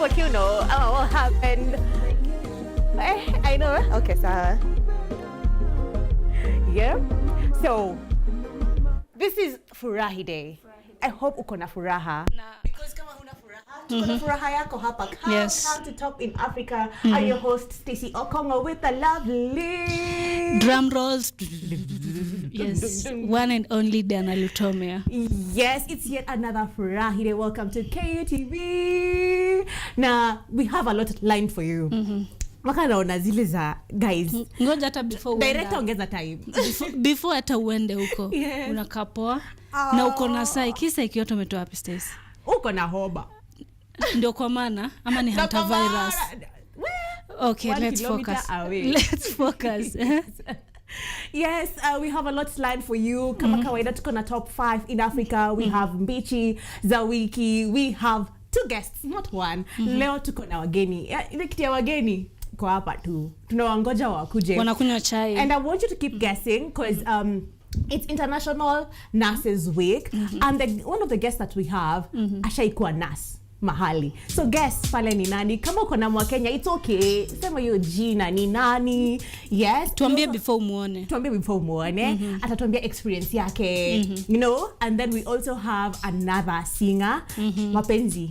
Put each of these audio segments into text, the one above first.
what you know about what happened. I know. Okay, so yeah. So this is Furahi Day. I hope uko na furaha. Because kama huna furaha, tuko na furaha yako hapa. Come to Top in Africa. I'm your host Stacy Okongo with the lovely drum rolls. Yes, one and only Dana Lutomia. Yes, it's yet another Furahi Day. Welcome to KUTV. Now we have a lot lined for you. Makana zile za guys. Ngoja hata before director ongeza time. Before hata uende huko. Yes. Unakapoa. Na uko na sai kisa ikiwa umetoa wapi Stacy? Uko na hoba. Ndio kwa maana ama ni hantavirus. Okay, let's focus. Let's focus. Yes, we have a lot lined for you. Kama kawaida tuko na top 5 in Africa. We have Mbichi, Zawiki. We have 2 guests, not one. Leo tuko na wageni. Ile kitu ya wageni kwa hapa tu. Tunawangoja wakuje. Wanakunywa chai. And I want you to keep guessing because it's International Nurses Week, and one of the guests that we have ashaikuwa nurse mahali. So guess pale ni nani? Kama uko na Mwakenya, it's okay. Sema hiyo jina ni nani? Yes. Tuambie before muone. Atatuambia experience yake. You know, and then we also have another singer, Mapenzi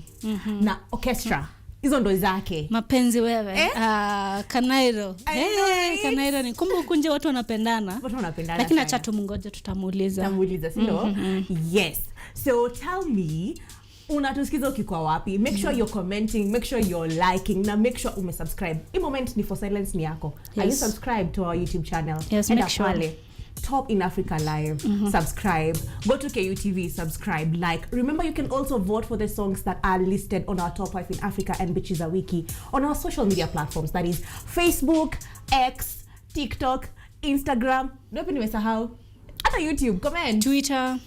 na orchestra. Hizo ndo zake. Mapenzi wewe. Kanairo. Kanairo ni kumbe kunje watu wanapendana. Lakini acha tumungoje tutamuuliza. Sio? Yes. So tell me, unatusikiza ukikuwa wapi? Make sure you're commenting, make sure you're liking, na make sure umesubscribe. Hii moment ni for silence ni yako. Yes. Are you subscribed to our YouTube channel? Yes, make sure. Top in Africa Live, subscribe. Go to KUTV, subscribe, like. Remember, you can also vote for the songs that are listed on our top 5 in Africa and Bitches a Wiki on our social media platforms. That is Facebook, X, TikTok, Instagram. Nope, nimesahau. Hata YouTube, comment. Twitter.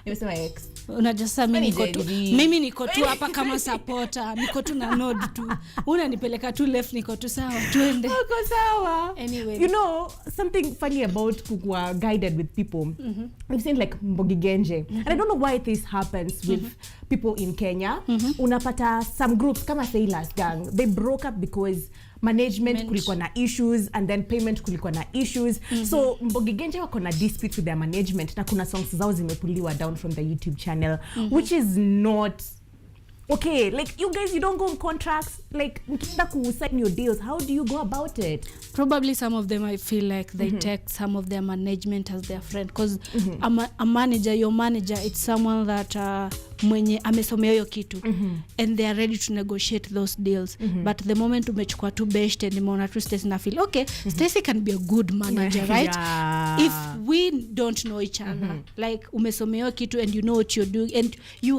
Nimesema X. Unajasa mimi niko tu hapa kama supporter, niko tu na node tu. Unanipeleka tu left, niko tu sawa, tuende. Uko sawa. Anyway, you know something funny about kukua guided with people. We've seen like Mbogi Genje, and I don't know why this happens with people in Kenya. Unapata some groups kama Sailors Gang, they broke up because management kulikuwa na issues, and then payment kulikuwa na issues. So Mbogi Genje wako na dispute with their management, na kuna songs zao zimepuliwa down from the YouTube channel, which is not okay. Like, you guys, you don't go on contracts. Like, mkienda ku sign your deals, how do you go about it? Probably some of them, I feel like they take some of their management as their friend, because a manager, your manager, it's someone that mwenye amesomea hiyo kitu, and they are ready to negotiate those deals. But the moment umechukua tu best and nimeona tu Stacy na feel okay, Stacy can be a good manager, right? Yeah. If we don't know each other, like umesomea hiyo kitu and you know what you're doing, and you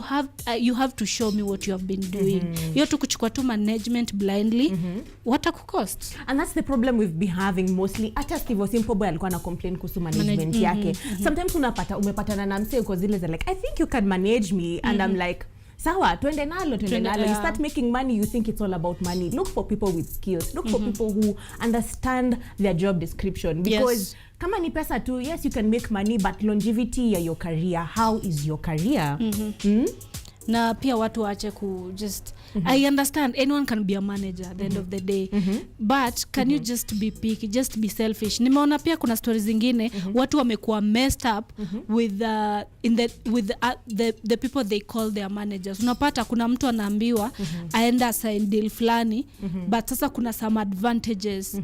have to show me what you have been doing. You have to kuchukua tu management blindly, what a cost. And that's the problem we've been having mostly. Hata Steve Simple Boy alikuwa na complain kuhusu management yake. Sometimes umepatana na msee uko zile za like, I think you can manage me, and I'm like, sawa, tuende nalo. You start making money, you think it's all about money. Look for people with skills. Look for people who understand their job description, because kama ni pesa tu, yes, you can make money, but longevity ya your career, how is your career? Na pia watu waache ku just I understand anyone can be a manager at the end of the day, but can you just be picky, just be selfish? Nimeona pia kuna stories zingine watu wamekuwa messed up with the people they call their managers. Unapata kuna mtu anaambiwa aenda sign deal fulani, but sasa kuna some advantages,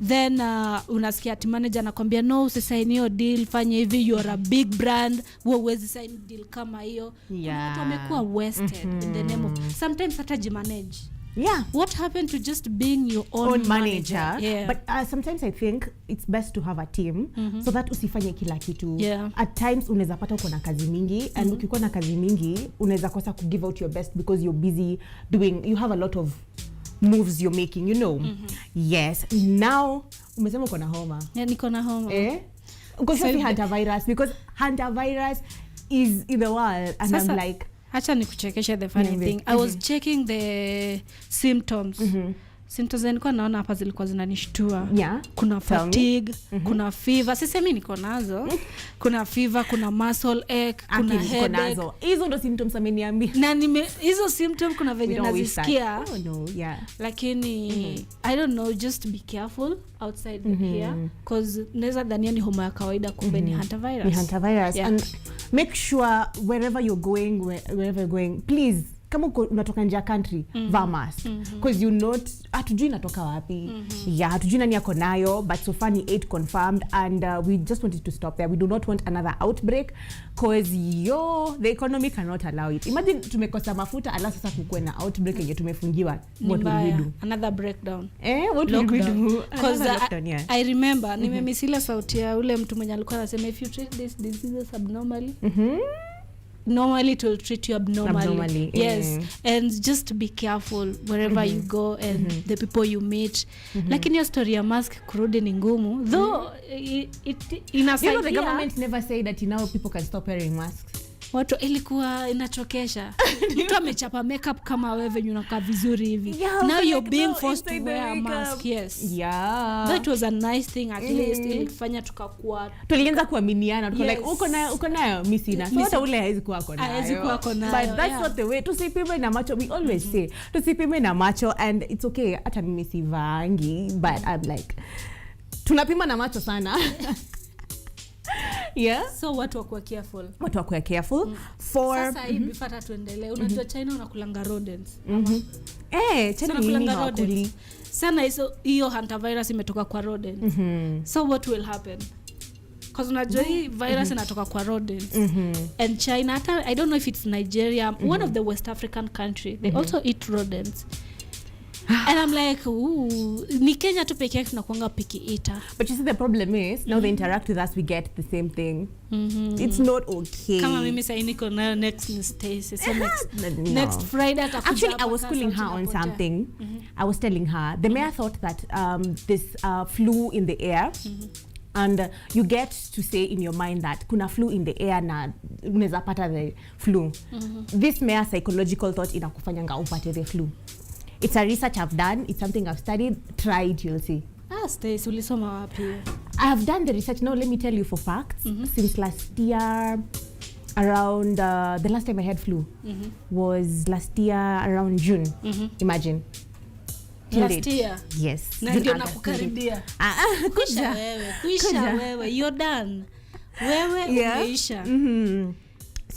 then unasikia ati manager anakuambia no, usisign hiyo deal, fanya hivi, you are a big brand, wewe huwezi sign deal kama hiyo. Watu wamekuwa wasted in the name of sometimes hata jimanage. Yeah. What happened to just being your own manager? Yeah. But sometimes I think it's best to have a team so that usifanye kila kitu. Yeah. At times unaweza pata uko na kazi mingi, and ukikuwa na kazi mingi unaweza kosa ku give out your best because you're busy doing, you have a lot of moves you're making, you know. Yes. Now umesema uko na homa. Yeah, niko na homa. Uko sure hantavirus, because hantavirus is in the world, and sasa, I'm like, acha nikuchekesha the funny thing. I was checking the symptoms. symptoms nilikuwa naona hapa zilikuwa zinanishtua. Yeah. Kuna fatigue, kuna fever. Sisemi niko nazo. Kuna fever, kuna muscle ache, kuna headache. Hizo ndo symptoms ameniambia. Na hizo symptoms kuna venye nazisikia. Oh no, yeah. Lakini I don't know, just be careful outside here because naweza dhania ni homa ya kawaida kumbe ni hantavirus. Ni hantavirus. Yeah. And make sure wherever you're going, please kama unatoka nje ya country, vaa mask. Because you not hatujui inatoka wapi. Yeah, hatujui nani yako nayo, but so far ni 8 confirmed and we just wanted to stop there. We do not want another outbreak because the economy cannot allow it. Imagine tumekosa mafuta alafu sasa kukue na outbreak yenye tumefungiwa. What will we do? Another breakdown. What will we do? Because I remember nimemisila sauti ya ule mtu mwenye alikuwa anasema if you treat this disease abnormally, normally it will treat you abnormally. Yes. And just be careful wherever you go and the people you meet. Lakini hiyo story ya mask kurudi ni ngumu. Though it inasaidia. You know the government never said that now people can stop wearing masks. Watu ilikuwa inachokesha. Mtu amechapa makeup kama wewe venye unakaa vizuri hivi. Yeah, now you're being no, forced to wear a mask. Yes. Yeah. That was a nice thing at least. Ilifanya tukakuwa. Tulianza kuaminiana. Tuko like uko nayo mimi sina. So hata ule haizi kuwa uko nayo. Haizi kuwa uko nayo. But that's not the way. Tusipime na macho. We always say tusipime na macho and it's okay. Hata mimi sivangi but I'm like tunapima na macho sana. Yeah. So watu wakuwa careful. For sasa hivi before tuendelee, unajua China unakulanga rodents. China unakulanga rodents. Sana hiyo hantavirus imetoka kwa rodents. So what will happen? Because unajua hii virus inatoka kwa rodents. And China, I don't know if it's Nigeria, one of the West African country, they also eat rodents. And I'm like, ni Kenya tu peke yake tunakuanga picky eater. But you see the problem is now they interact with us, we get the same thing. It's not okay. Kama mimi sasa niko na next ni Stacy. So next Friday atakuja. Actually I was schooling her on something. I was telling her the mayor thought that this flu in the air. And you get to say in your mind that kuna flu in the air na unaweza pata the flu. This mere psychological thought inakufanyanga upate the flu. It's a research I've done. It's something I've studied. Try it, you'll see. Stacy, ulisoma wapi? I have done the research. Now let me tell you for facts. Since last year, around the last time I had flu was last year around June. Imagine. Last year? Yes. Na ndio nakukaribia. Kuisha wewe. You're done. Wewe umeisha.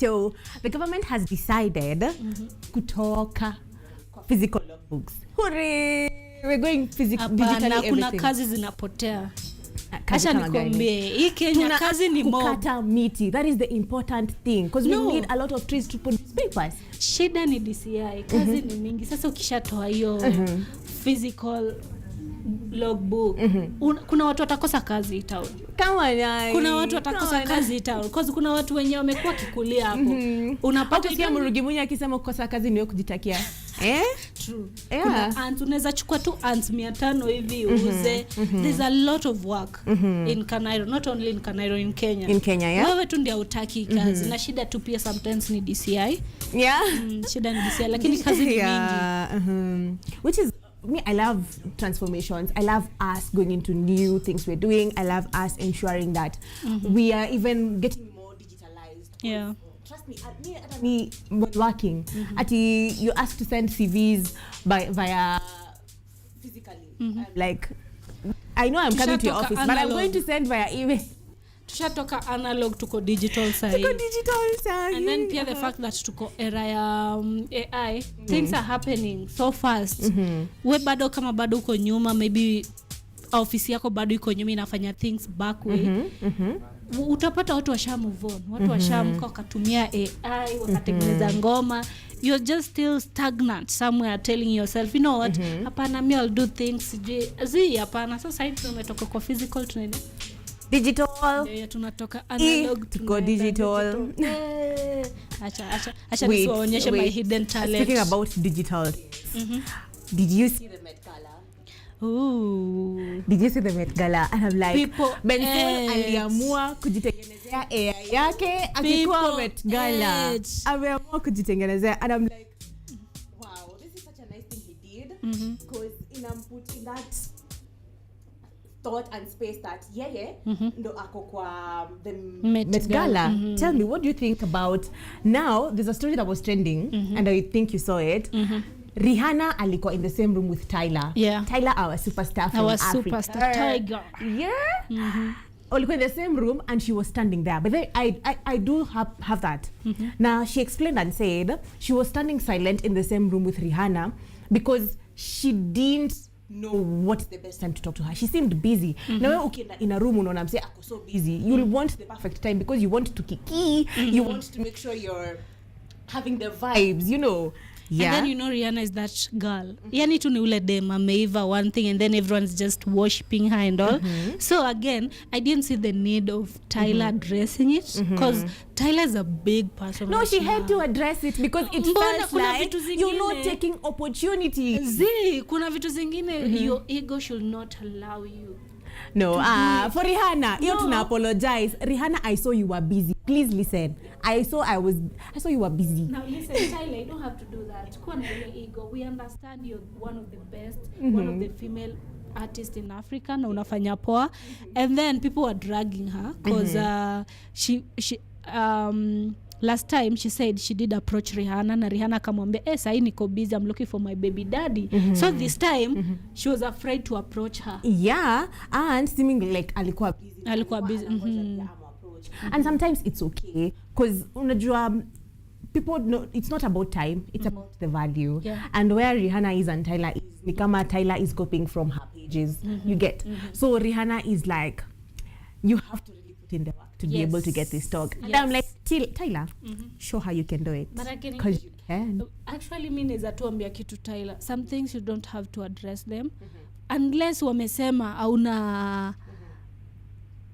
So the government has decided kutoka physical logbooks. Hooray! We're going digitally everything. Kuna kazi zinapotea. Acha nikwambie, hii Kenya kazi ni mob. Kukata miti. That is the important thing because we need a lot of trees to produce papers. Shida ni DCI. Kazi ni mingi. Sasa ukishatoa hiyo physical logbook, kuna watu watakosa kazi town. Kuna watu watakosa kazi town because kuna watu wenyewe wamekuwa kikulia hapo. Unapata kia Murugi Munya akisema kukosa kazi ndio kujitakia. True. Kuna ants unaweza chukua tu ants 500 hivi uuze. There's a lot of work in Kanairo, not only in Kanairo, in Kenya. In Kenya, yeah. Wewe tu ndio utaki kazi. Na shida tu pia sometimes ni DCI. Yeah. Shida ni DCI lakini kazi ni mingi. Which is me, I love transformations. I love us going into new things we're doing. I love us ensuring that we are even getting more digitalized. Yeah. Trust me, working. You asked to send CVs via physically. I'm like, I know I'm coming to your office, but I'm going to send via email. Tushatoka analog tuko digital side. And then pia the fact that tuko era ya AI, things are happening so fast. We bado kama bado uko nyuma, maybe ofisi yako bado iko nyuma inafanya things back way. Utapata watu washa move on. Watu washamka wakatumia AI, wakatengeneza ngoma. You're just still stagnant somewhere telling yourself, you know what, hapana me I'll do things. Hapana, sasa hivi tumetoka kwa physical tunaenda digital. Yeah, tunatoka analog to digital. Acha nisiwaonyeshe my hidden talent. Speaking about digital. Did you see the Met Gala? Did you see the Met Gala? And I'm like, Benson aliamua kujitengenezea AI yake akikuwa Met Gala. Ameamua kujitengenezea and I'm like, wow, this is such a nice thing he did because put in that thought and space that yeye ndo ako kwa the Met Gala. Tell me, what do you think about now? There's a story that was trending and I think you saw it. Rihanna alikuwa in the same room with Tyler. Yeah. Tyler, our superstar from Africa. Our superstar Tiger. Yeah. Alikuwa in the same room and she was standing there. But then I do have that. Now she explained and said she was standing silent in the same room with Rihanna because she didn't know what's the best time to talk to her. She seemed busy. Now wewe ukienda in a room unaona mse ako so busy, you'll want the perfect time because you want to kiki, you want to make sure you're having the vibes, you know. Yeah. And then Rihanna is that girl. Yani tu ni ule dem ameiva one thing and then everyone's just worshipping her and all. So again, I didn't see the need of Tyler addressing it because Tyler is a big person. No, she had to address it because it felt like you're not taking opportunities. Kuna vitu zingine your ego should not allow you. No, for Rihanna, you tuna apologize. Rihanna, I saw you were busy. Please listen. I saw you were busy. Now listen, Tyler, you don't have to do that. Kuwa na ile ego. We understand you're one of the best, one of the female artists in Africa na unafanya poa. And then people were dragging her because she last time she said she did approach Rihanna na Rihanna akamwambia sahi niko busy, I'm looking for my baby daddy. So this time she was afraid to approach her. Yeah, and seeming like alikuwa busy. And sometimes it's okay because unajua people know it's not about time, it's about the value. And where Rihanna is and Tyler is ni kama Tyler is copying from her pages. You get. So Rihanna is like, you have to really put in the work to be able to get this talk. And I'm like, Tyler, show how you can do it. Because you can. Actually, mimi naweza tuambia kitu Tyler. Some things you don't have to address them unless wamesema hauna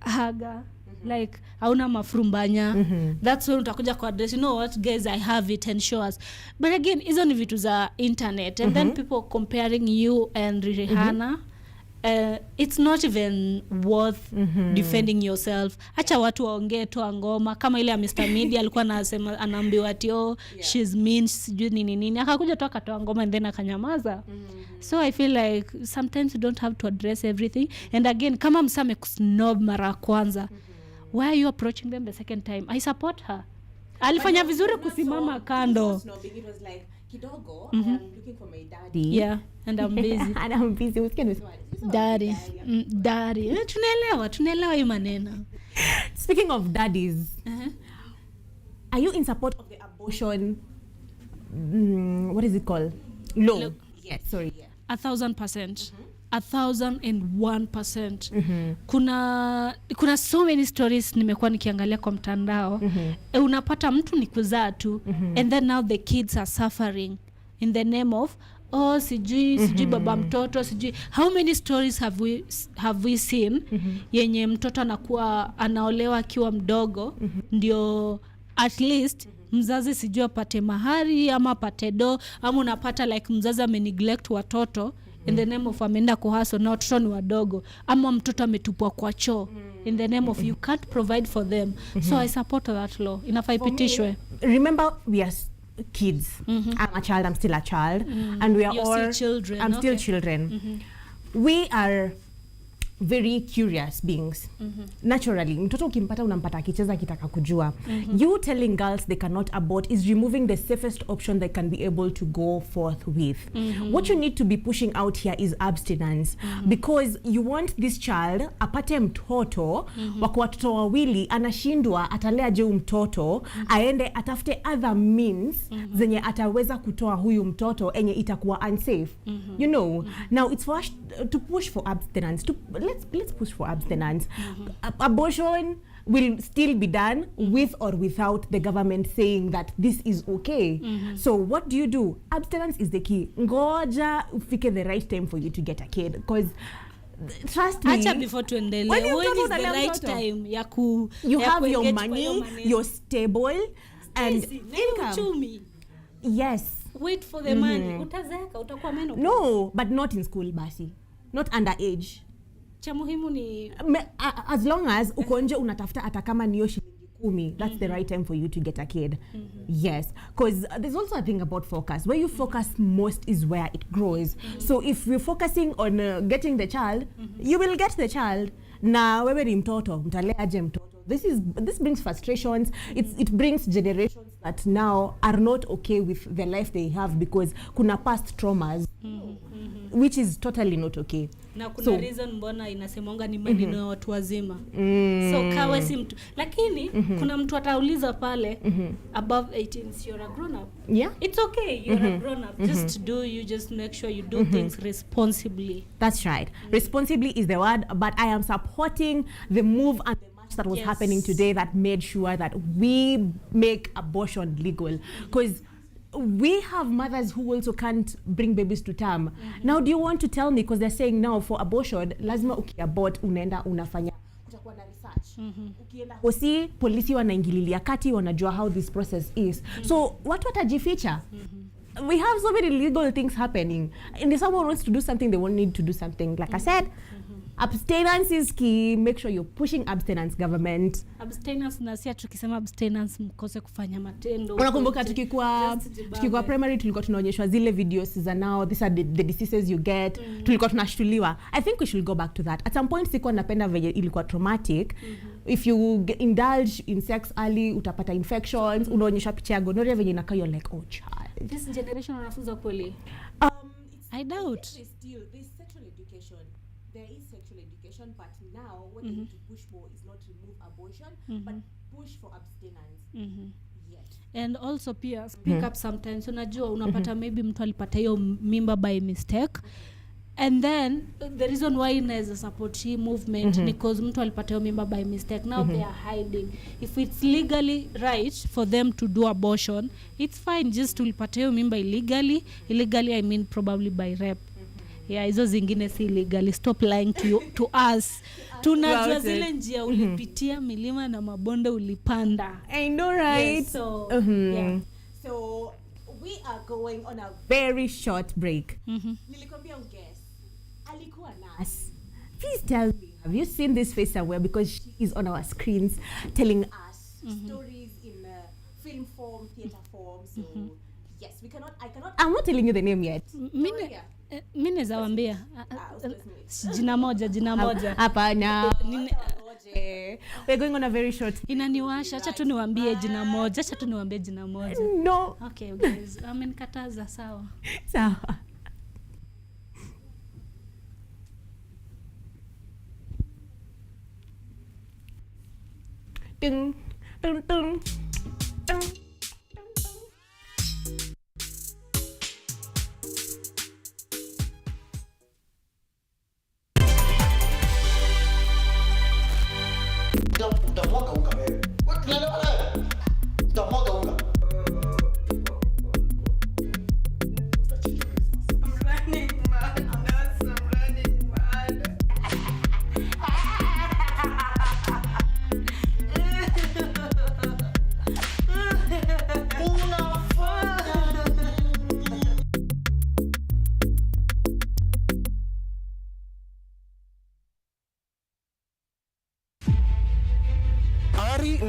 haga. Like hauna mafrumbanya. That's when utakuja kwa address, you know what guys, I have it and show us. But again, hizo ni vitu za internet and then people comparing you and Rihanna. It's not even worth defending yourself. Acha watu waongee tu ngoma kama ile ya Mr. Media alikuwa anasema anaambiwa ati she's mean sijui nini akakuja tu akatoa ngoma and then akanyamaza. So I feel like sometimes you don't have to address everything. And again, kama msame kusnob mara kwanza, why are you approaching them the second time? I support her. Alifanya vizuri kusimama kando. It was like kidogo, I'm looking for my daddy. Yeah, and I'm busy. And I'm busy with daddy. Daddy. Tunaelewa hii maneno. Speaking of daddies, are you in support of the abortion what is it called? Law. Yes, sorry. 1,000%. 1,001%. Kuna so many stories nimekuwa nikiangalia kwa mtandao. Unapata mtu ni kuzaa tu and then now the kids are suffering in the name of sijui baba mtoto sijui. How many stories have we seen yenye mtoto anaolewa akiwa mdogo ndio at least mzazi sijui apate mahari ama apate do, ama unapata like mzazi ameneglect watoto in the name of ameenda kuhaso na watoto ni wadogo, ama mtoto ametupwa kwa choo in the name of you can't provide for them. So I support that law. Inafaa ipitishwe. Remember, we are kids. I'm a child, I'm still a child. And we are You're still children. I'm still children. We are very curious beings. Naturally, mtoto ukimpata unampata akicheza kitaka kujua. You telling girls they cannot abort is removing the safest option they can be able to go forth with. What you need to be pushing out here is abstinence, because you want this child apate mtoto wako watoto wawili anashindwa atalea je mtoto aende atafute other means zenye ataweza kutoa huyu mtoto enye itakuwa unsafe. You know, now it's for us to push for abstinence. Let's push for abstinence. Abortion will still be done with or without the government saying that this is okay. So what do? Abstinence is the key. Ngoja ufike the right time for you to get a kid, because trust me, acha before tuendelee, when is the right time ya you have your money, you're stable, and income. Yes, wait for the money. Utazeka utakuwa meno. No, but not in school basi, not underage. Cha muhimu ni as long as uko nje unatafuta hata kama niyo shilingi 10, that's the right time for you to get a kid. Yes, because there's also a thing about focus. Where you focus most is where it grows. So if we're focusing on getting the child, you will get the child. Na wewe ni mtoto, mtaleaje mtoto. This brings frustrations. It brings generations that now are not okay with the life they have because kuna past traumas, which is totally not okay. Na kuna reason mbona inasemonga ni maneno ya watu wazima. So kawe si mtu. Lakini kuna mtu atauliza pale above 18 you're a grown up. Yeah. It's okay, you're a grown up. Just just make sure you do things responsibly. That's right. Responsibly is the word, but I am supporting the move and the march that was happening today that made sure that we make abortion legal, because we have mothers who also can't bring babies to term. Now do you want to tell me, because they're saying now for abortion lazima ukiabort unaenda unafanya kutakuwa na research, ukienda hosi polisi wanaingililia kati, wanajua how this process is. So watu watajificha. We have so many legal things happening, and if someone wants to do something, they won't need to do something. Like I said, abstinence is key. Make sure you're pushing abstinence, government. Abstinence, na sia tukisema abstinence mkose kufanya matendo. Unakumbuka tukikuwa primary tulikuwa tunaonyeshwa zile videos za now, these are the diseases you get. Tulikuwa tunashtuliwa. I think we should go back to that. At some point sikuwa napenda venye ilikuwa traumatic. If you indulge in sex early, utapata infections. Unaonyeshwa picha ya gonorrhea venye inakaa, you're like, oh child. This generation wanafunza kweli? I doubt. There's sexual education. There is sexual education, but now what they need to push for is not remove abortion, but push for abstinence. Yes. And also pia speak up sometimes. Unajua unapata maybe mtu alipata hiyo mimba by mistake. And then the reason why inaweza support hii movement because mtu alipata hiyo mimba by mistake. Now they are hiding. If it's legally right for them to do abortion, it's fine. Just ulipata hiyo mimba illegally. Illegally I mean probably by rape. Yeah, hizo zingine si illegal. Stop lying to us. Tunajua zile njia ulipitia, milima na mabonde ulipanda. I know, right? Yes, so yeah. So we are going on a very short break. Nilikwambia guess. Alikuwa nas. Please tell me, have you seen this face somewhere? Because she is on our screens telling us stories in film form, theater form. So yes, I'm not telling you the name yet. Mimi nawambia jina moja. Hapana. We're going on a very short. Inaniwasha, acha tu niwaambie jina moja. No. Okay, guys. Amenikataza sawa. Sawa. Ding ding ding. Utamwaga unga wewe. Tunaelewa leo. Utamwaga unga.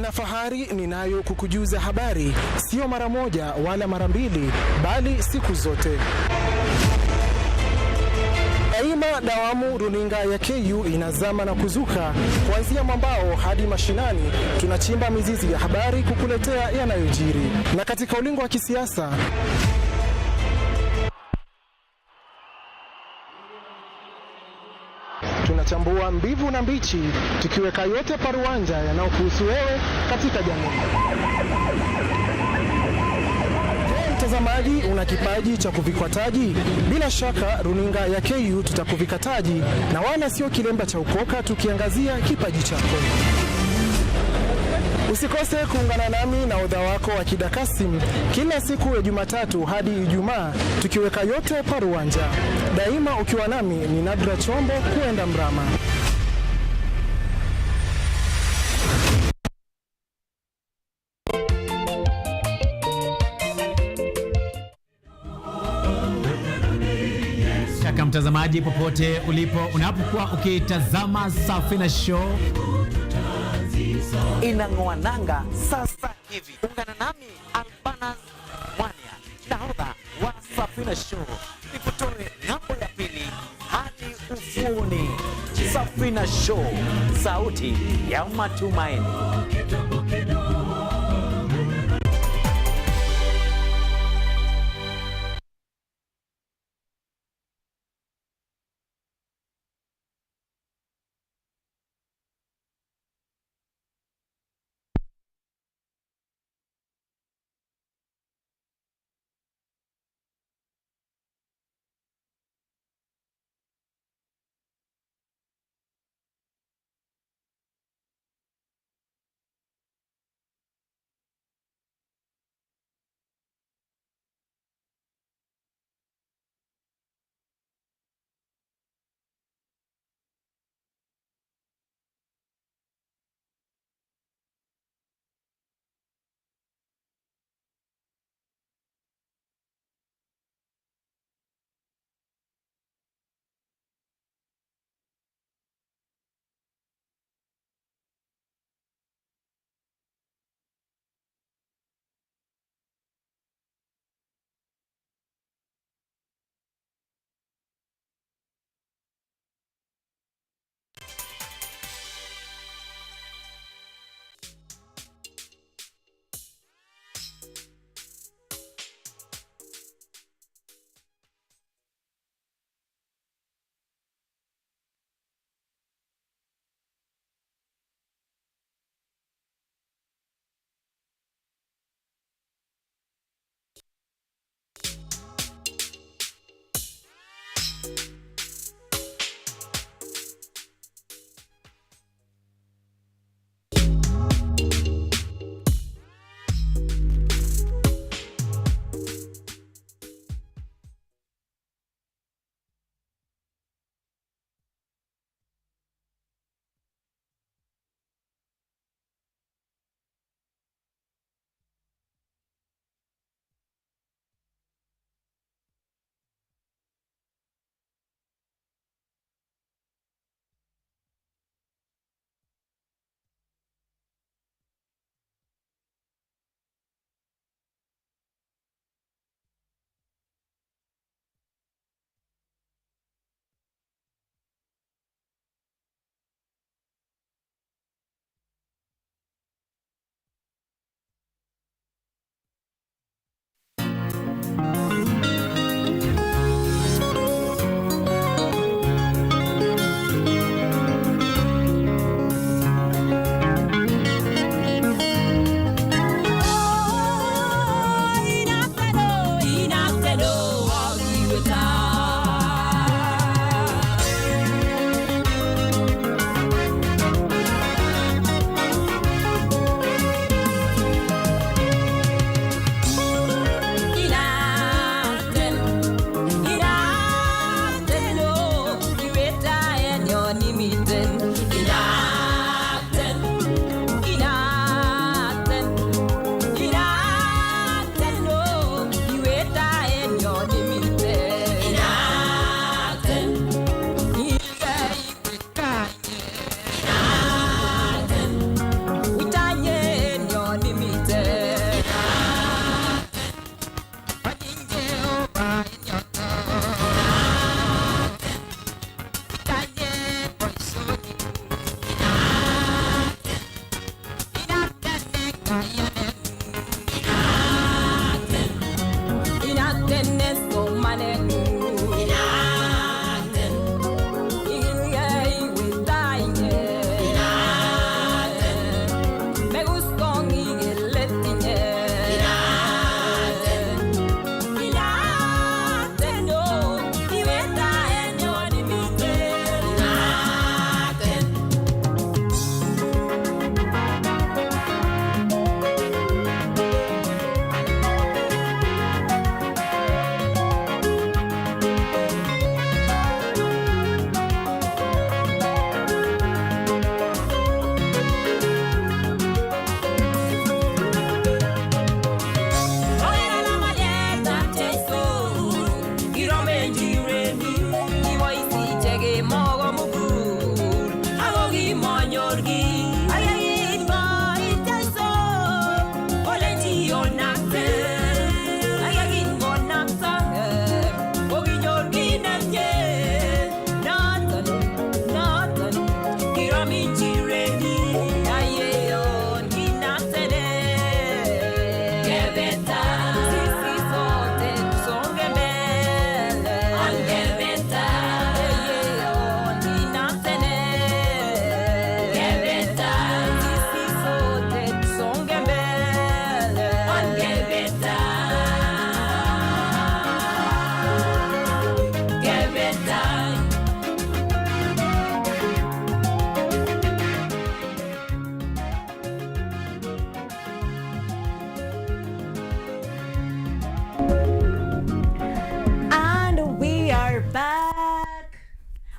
Na fahari ninayo kukujuza habari, sio mara moja wala mara mbili, bali siku zote. Daima dawamu runinga ya KU inazama na kuzuka, kuanzia mwambao hadi mashinani. Tunachimba mizizi ya habari kukuletea yanayojiri. Na katika ulingo wa kisiasa, tunachambua mbivu na mbichi, tukiweka yote paruanja yanayokuhusu wewe katika jamii. Mtazamaji, una kipaji cha kuvikwa taji? Bila shaka runinga ya KU tutakuvika taji, na wala sio kilemba cha ukoka, tukiangazia kipaji chako. Usikose kuungana nami na odha wako wa Kidakasim kila siku ya Jumatatu hadi Ijumaa, tukiweka yote paruanja. Daima ukiwa nami ni Nadra Chombo kuenda mrama. Shaka mtazamaji popote ulipo, unapokuwa ukitazama Safina Show, inang'oa nanga sasa hivi. Ungana nami Albanas Mwania, nahodha wa Safina Show, nikutoe ng'ambo ya pili hadi ufuoni. Safina Show, sauti ya matumaini.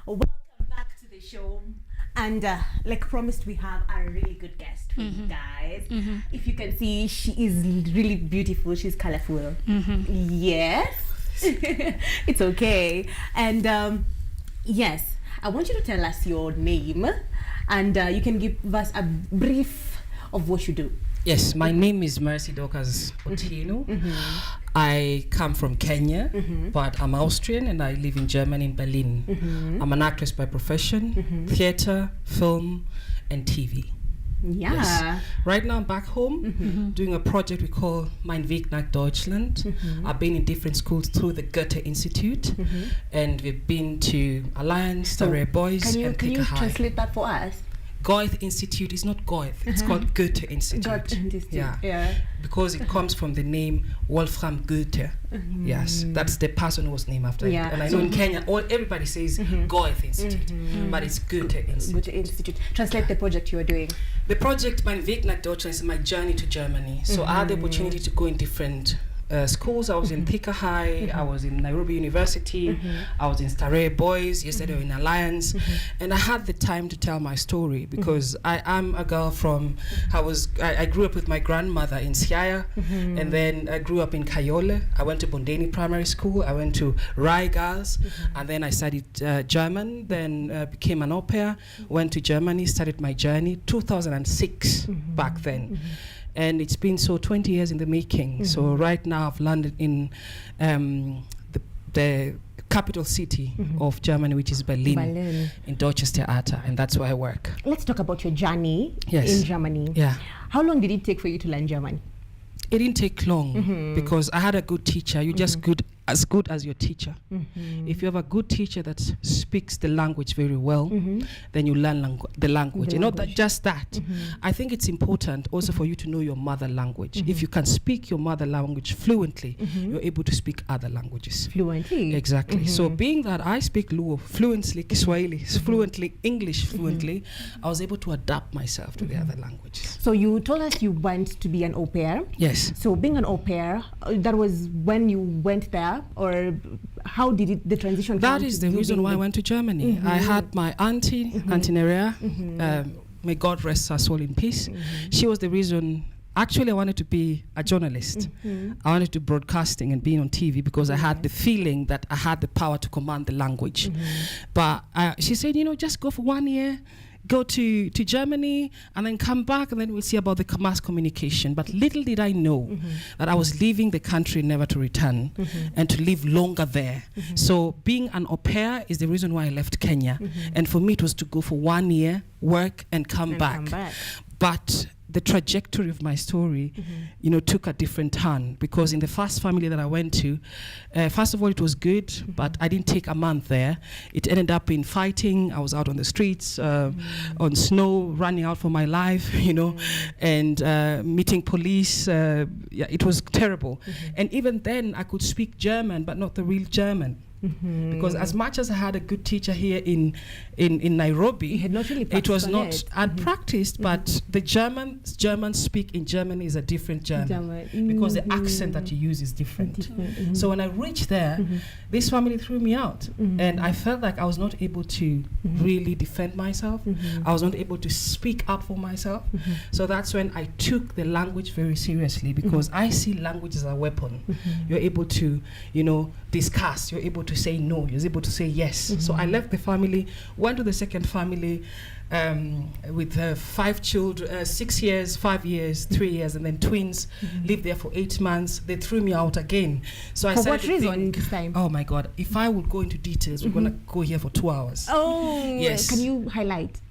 Welcome back to the show. And like promised, we have a really good guest for you guys. If you can see, she is really beautiful. She's colorful. Yes. It's okay. And yes, I want you to tell us your name. And you can give us a brief of what you do. Yes, my name is Mercy Dorcas Otieno. I come from Kenya, but I'm Austrian and I live in Germany, in Berlin. I'm an actress by profession, theater, film, and TV. Yeah. Yes. Right now I'm back home doing a project we call Mein Weg nach Deutschland. I've been in different schools through the Goethe Institute, and we've been to Alliance, Starre Boys, and Can you Thika High. translate that for us? Goethe Institute is not Goethe, it's called Goethe Institute. Goethe Institute, Yeah. yeah. Because it comes from the name Wolfram Goethe. Yes, that's the person who was named after Yeah. it. And I know in Kenya, everybody says Goethe Institute, but it's Goethe Institute. Goethe Institute. Translate the project you are doing. The project Mein Weg nach Deutschland is my journey to Germany. So I had the opportunity to go in different schools. I was in Thika High, I was in Nairobi University, I was in Starre Boys, yesterday in Alliance, and I had the time to tell my story because I am a girl from, I grew up with my grandmother in Siaya, and then I grew up in Kayole. I went to Bondeni Primary School, I went to Rai Girls, and then I studied German, then became an au pair, went to Germany, started my journey, 2006 back then. And it's been 20 years in the making. So right now I've landed in the capital city of Germany, which is Berlin, in Deutsches Theater, and that's where I work. Let's talk about your journey Yes. in Germany. Yeah. How long did it take for you to learn German? It didn't take long because I had a good teacher. You're just as good as your teacher. If you have a good teacher that speaks the language very well, then you learn the language. Not that, just that. I think it's important also for you to know your mother language. If you can speak your mother language fluently, you're able to speak other languages. Fluently? Exactly. So being that I speak Luo fluently, Kiswahili fluently, English fluently, I was able to adapt myself to the other languages. So you told us you went to be an au pair. Yes. So being an au pair, that was when you went there, or how did the transition That come is to the you reason being why I went to Germany. I had my auntie, Auntie Nerea, may God rest her soul in peace. She was the reason. Actually, I wanted to be a journalist. I wanted to broadcasting and being on TV because I had the feeling that I had the power to command the language. But she said, just go for 1 year, go to Germany and then come back and then we'll see about the mass communication. But little did I know that I was leaving the country never to return and to live longer there. So being an au pair is the reason why I left Kenya. And for me it was to go for 1 year, work and come back. But the trajectory of my story, took a different turn because in the first family that I went to, first of all, it was good, but I didn't take a month there. It ended up in fighting. I was out on the streets, on snow, running out for my life, and meeting police. It was terrible. And even then, I could speak German, but not the real German. Because as much as I had a good teacher here in Nairobi, you had not really it was not. it. I'd practiced, but the German speak in Germany is a different German because the accent that you use is different. So when I reached there, this family threw me out, and I felt like I was not able to really defend myself. I was not able to speak up for myself. So that's when I took the language very seriously because I see language as a weapon. You're able to, discuss. You're able to say no. You're able to say yes. So I left the family, went to the second family with 5 children, 6 years, 5 years, 3 years, and then twins. Lived there for 8 months. They threw me out again. So I For started what to reason think, this time? oh my God, if I would go into details, we're going to go here for 2 hours. Oh, Yes. Can you highlight?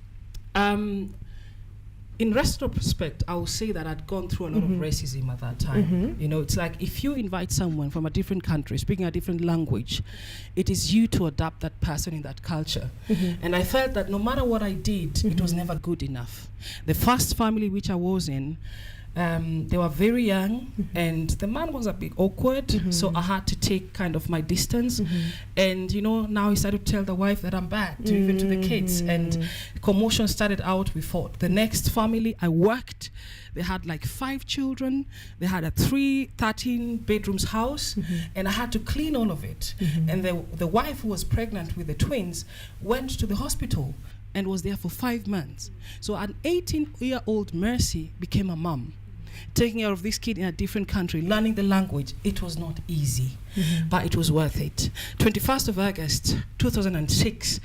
In retrospect, I will say that I'd gone through a lot of racism at that time. It's like if you invite someone from a different country, speaking a different language, it is you to adapt that person in that culture. And I felt that no matter what I did, it was never good enough. The first family which I was in, They were very young, and the man was a bit awkward, so I had to take kind of my distance. And now he started to tell the wife that I'm bad, even to the kids, and commotion started out. We fought. The next family I worked, they had like 5 children. They had a 13 bedrooms house, and I had to clean all of it. And the wife who was pregnant with the twins went to the hospital and was there for 5 months. So an 18-year-old Mercy became a mom, taking care of this kid in a different country, learning the language. It was not easy, but it was worth it. 21st of August, 2006,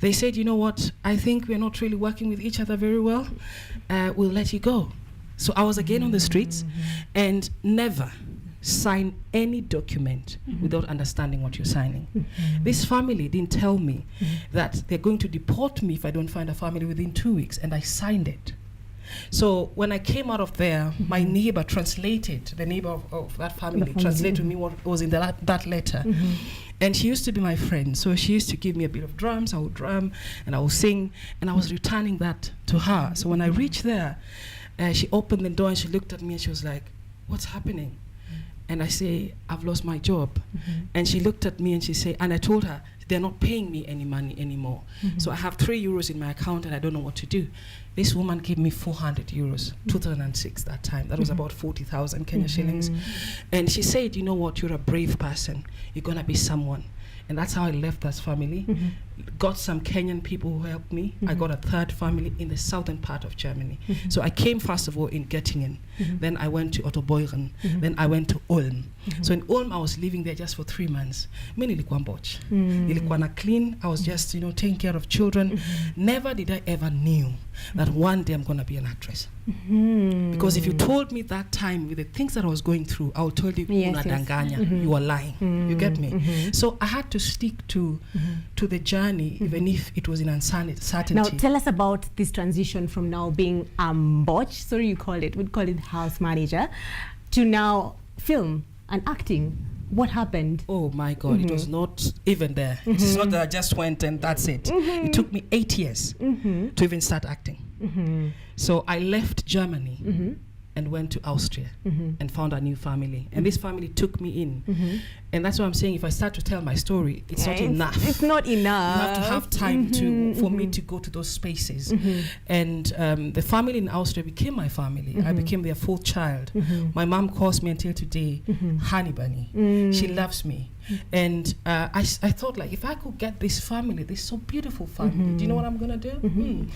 they said, you know what, I think we're not really working with each other very well. We'll let you go. So I was again on the streets, and never sign any document without understanding what you're signing. This family didn't tell me that they're going to deport me if I don't find a family within 2 weeks, and I signed it. So when I came out of there, my neighbor translated, the neighbor of that family translated to me what was in that letter. And she used to be my friend, so she used to give me a bit of drums. I would drum and I would sing, and I was returning that to her. So when I reached there, she opened the door and she looked at me and she was like, "What's happening?" And I say, "I've lost my job." And she looked at me and she said, and I told her, they're not paying me any money anymore. So I have 3 euros in my account and I don't know what to do. This woman gave me 400 euros, 2006 that time. That was about 40,000 Kenya shillings. And she said, "You know what, you're a brave person. You're gonna be someone." And that's how I left that family. Got some Kenyan people who helped me. I got a third family in the southern part of Germany. So I came first of all in Göttingen. Then I went to Ottobeuren. Then I went to Ulm. So in Ulm, I was living there just for 3 months. Mimi nilikuwa mboch. Nilikuwa na clean. I was just, taking care of children. Never did I ever knew that one day I'm going to be an actress. Because if you told me that time with the things that I was going through, I would tell you, unadanganya, you are lying. You get me? So I had to stick to the journey, even if it was in uncertainty. Now, tell us about this transition from now being botch, we'd call it house manager, to now film and acting. What happened? Oh my God, it was not even there. It's not that I just went and that's it. It took me 8 years to even start acting. So I left Germany and went to Austria and found a new family. And this family took me in. And that's what I'm saying. If I start to tell my story, it's not enough. It's not enough. You have to have time for me to go to those spaces. And the family in Austria became my family. I became their 4th child. My mom calls me until today, Honey Bunny. She loves me. And I thought, like, if I could get this family, this so beautiful family, do you know what I'm going to do?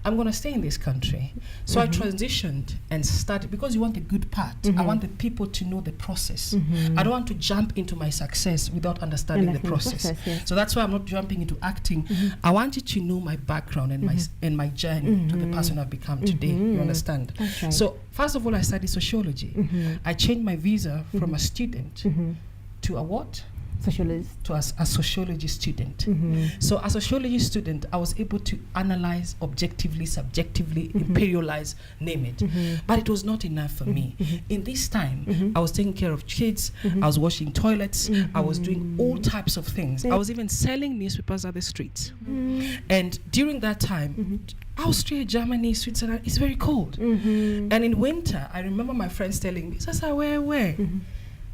I'm going to stay in this country. So I transitioned and started, because you want a good part. I want the people to know the process. I don't want to jump into my success without understanding the process. So that's why I'm not jumping into acting. I want you to know my background and my journey to the person I've become today. You understand? Right. So first of all, I studied sociology. I changed my visa from a student to a what? Socialist. To a sociology student. So as a sociology student, I was able to analyze objectively, subjectively, imperialize, name it. But it was not enough for me. In this time, I was taking care of kids, I was washing toilets, I was doing all types of things. I was even selling newspapers at the streets. And during that time, Austria, Germany, Switzerland, it's very cold. And in winter, I remember my friends telling me, Sasa, where?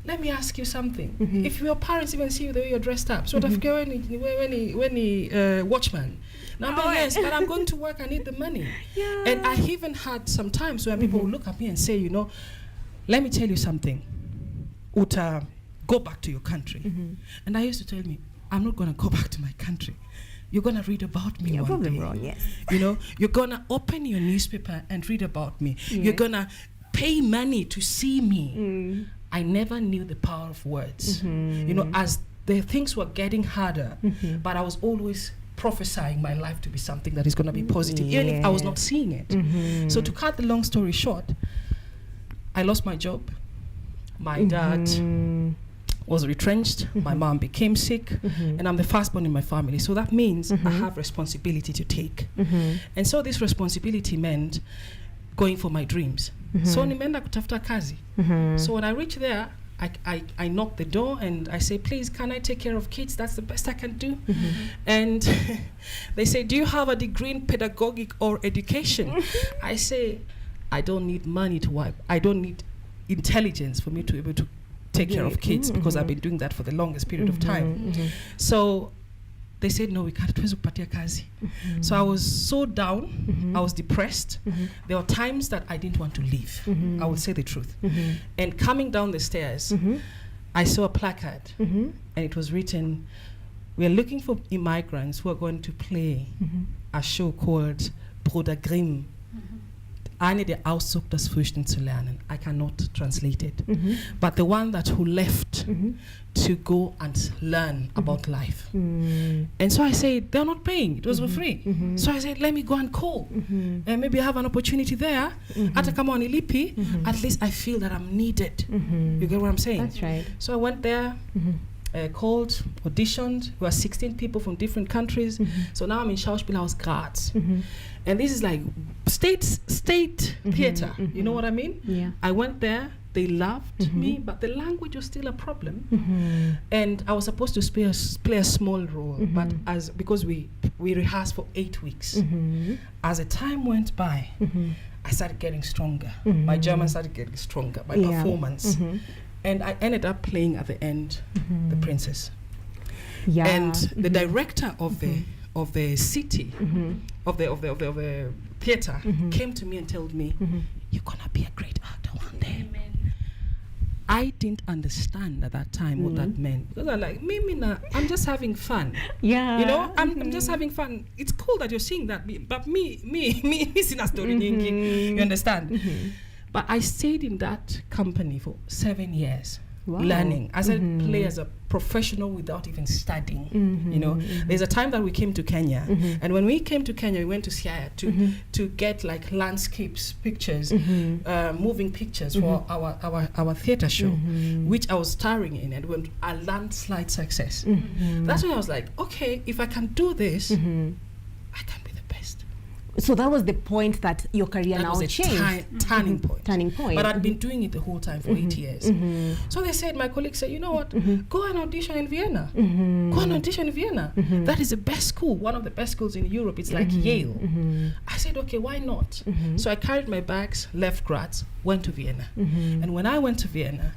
Let me ask you something. If your parents even see you the way you're dressed up, sort of go any watchman. Now, yes, but I'm going to work, I need the money. And I even had some times where people would look at me and say, let me tell you something. Uta, go back to your country. And I used to tell me, I'm not going to go back to my country. You're going to read about me one day. Wrong, yes. You're going to open your newspaper and read about me. You're going to pay money to see me. I never knew the power of words. As the things were getting harder, but I was always prophesying my life to be something that is going to be positive, even if I was not seeing it. So to cut the long story short, I lost my job. My dad was retrenched. My mom became sick, and I'm the firstborn in my family. So that means I have responsibility to take. And so this responsibility meant going for my dreams. So nimeenda kutafuta kazi. So when I reach there, I knock the door and I say, please, can I take care of kids? That's the best I can do. And they say, do you have a degree in pedagogic or education? I say, I don't need money to wipe. I don't need intelligence for me to be able to take care of kids because I've been doing that for the longest period of time. So they said, no, we can't. So I was so down. I was depressed. There were times that I didn't want to leave. I will say the truth. And coming down the stairs, I saw a placard, and it was written, we are looking for immigrants who are going to play a show called Bruder Grimm. Eine der Ausdruck des Früchten zu lernen. I cannot translate it. But the one that who left to go and learn about life. And so I said, they're not paying. It was for free. So I said, let me go and call. And maybe I have an opportunity there. At least I feel that I'm needed. You get what I'm saying? That's right. So I went there. Called, auditioned. We were 16 people from different countries. So now I'm in Schauspielhaus Graz. And this is like state theater. You know what I mean? Yeah. I went there. They loved me, but the language was still a problem. And I was supposed to play a small role, but because we rehearsed for 8 weeks. As the time went by, I started getting stronger. My German started getting stronger. My performance. And I ended up playing at the end the princess. Yeah. And the director of the city of the theater came to me and told me, you're gonna be a great actor one day. I didn't understand at that time what that meant, because I'm like, I'm just having fun. Yeah. You know, I'm just having fun. It's cool that you're seeing that, but me, in a story, you understand? But I stayed in that company for 7 years, learning. I said play as a professional without even studying. You know, there's a time that we came to Kenya, and when we came to Kenya, we went to Siaya to get like landscapes, pictures, moving pictures for our theater show, which I was starring in, and went a landslide success. That's when I was like, okay, if I can do this, I can be the best. So that was the point that your career That now was a changed. turning point. Turning point. But I'd been doing it the whole time for 8 years. So they said, my colleague said, you know what, go and audition in Vienna. Go and audition in Vienna. That is the best school, one of the best schools in Europe. It's like Yale. I said, okay, why not? So I carried my bags, left Graz, went to Vienna. And when I went to Vienna,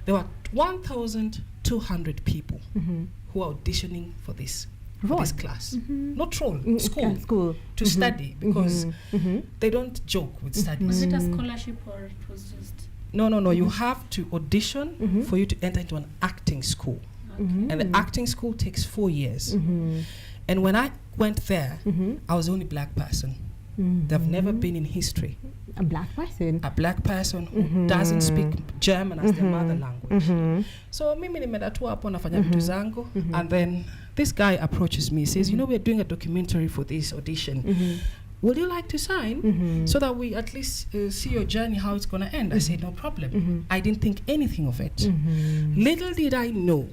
there were 1,200 people who are auditioning for this class. Not role, school to study, because they don't joke with studies. Was it a scholarship or it was just... No. You have to audition for you to enter into an acting school. And the acting school takes 4 years. And when I went there, I was the only black person. They've never been in history. A black person? A black person who doesn't speak German as their mother language. So mimi nimedatua hapo nafanya vitu zangu, and then this guy approaches me, says, you know, we're doing a documentary for this audition. Would you like to sign so that we at least see your journey, how it's going to end? I said, no problem. I didn't think anything of it. Little did I know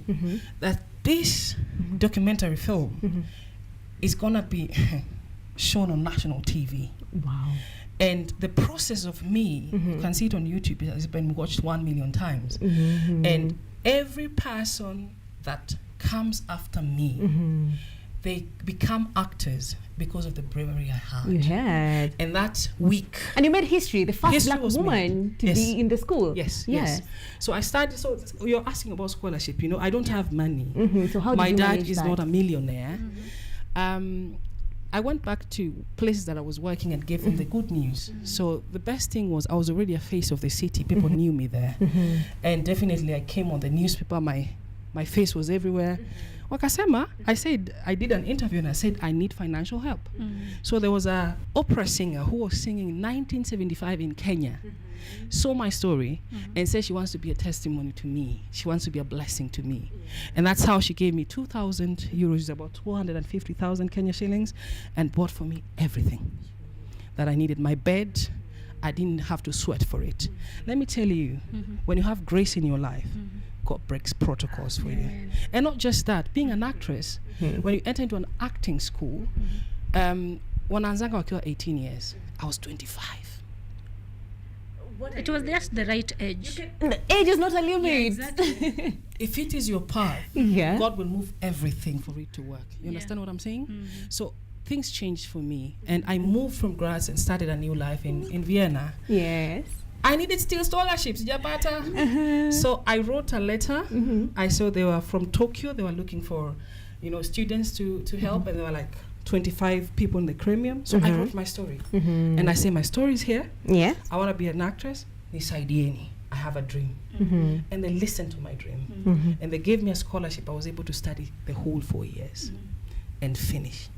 that this documentary film is going to be shown on national TV. Wow. And the process of me, you can see it on YouTube, it has been watched 1 million times. And every person that comes after me, they become actors because of the bravery I had. You had. And that week. And you made history, the first History black was woman made. to be in the school. Yes. So I started, so you're asking about scholarship, you know, I don't have money. So how did My you dad manage is that? not a millionaire. I went back to places that I was working and gave them the good news. So the best thing was I was already a face of the city. People knew me there. And definitely I came on the newspaper. My face was everywhere. Wakasema, I said, I did an interview and I said, I need financial help. So there was a opera singer who was singing in 1975 in Kenya, saw my story and said she wants to be a testimony to me. She wants to be a blessing to me. And that's how she gave me 2,000 euros, about 250,000 Kenya shillings, and bought for me everything that I needed. My bed, I didn't have to sweat for it. Let me tell you, when you have grace in your life, God breaks protocols for you. And not just that, being an actress, when you enter into an acting school, wanaanzanga wakiwa 18 years, I was 25. It was just the right age. The age is not a limit. Yeah, exactly. If it is your path, Yeah. God will move everything for it to work. You understand what I'm saying? So things changed for me, and I moved from Graz and started a new life in Vienna. Yes. I needed still scholarships, Japata. So I wrote a letter. I saw they were from Tokyo. They were looking for, students to help, and there were like 25 people in the Cremium. So I wrote my story, and I say my story is here. Yeah. I want to be an actress. Nisaidieni. I have a dream, and they listened to my dream, and they gave me a scholarship. I was able to study the whole 4 years and finish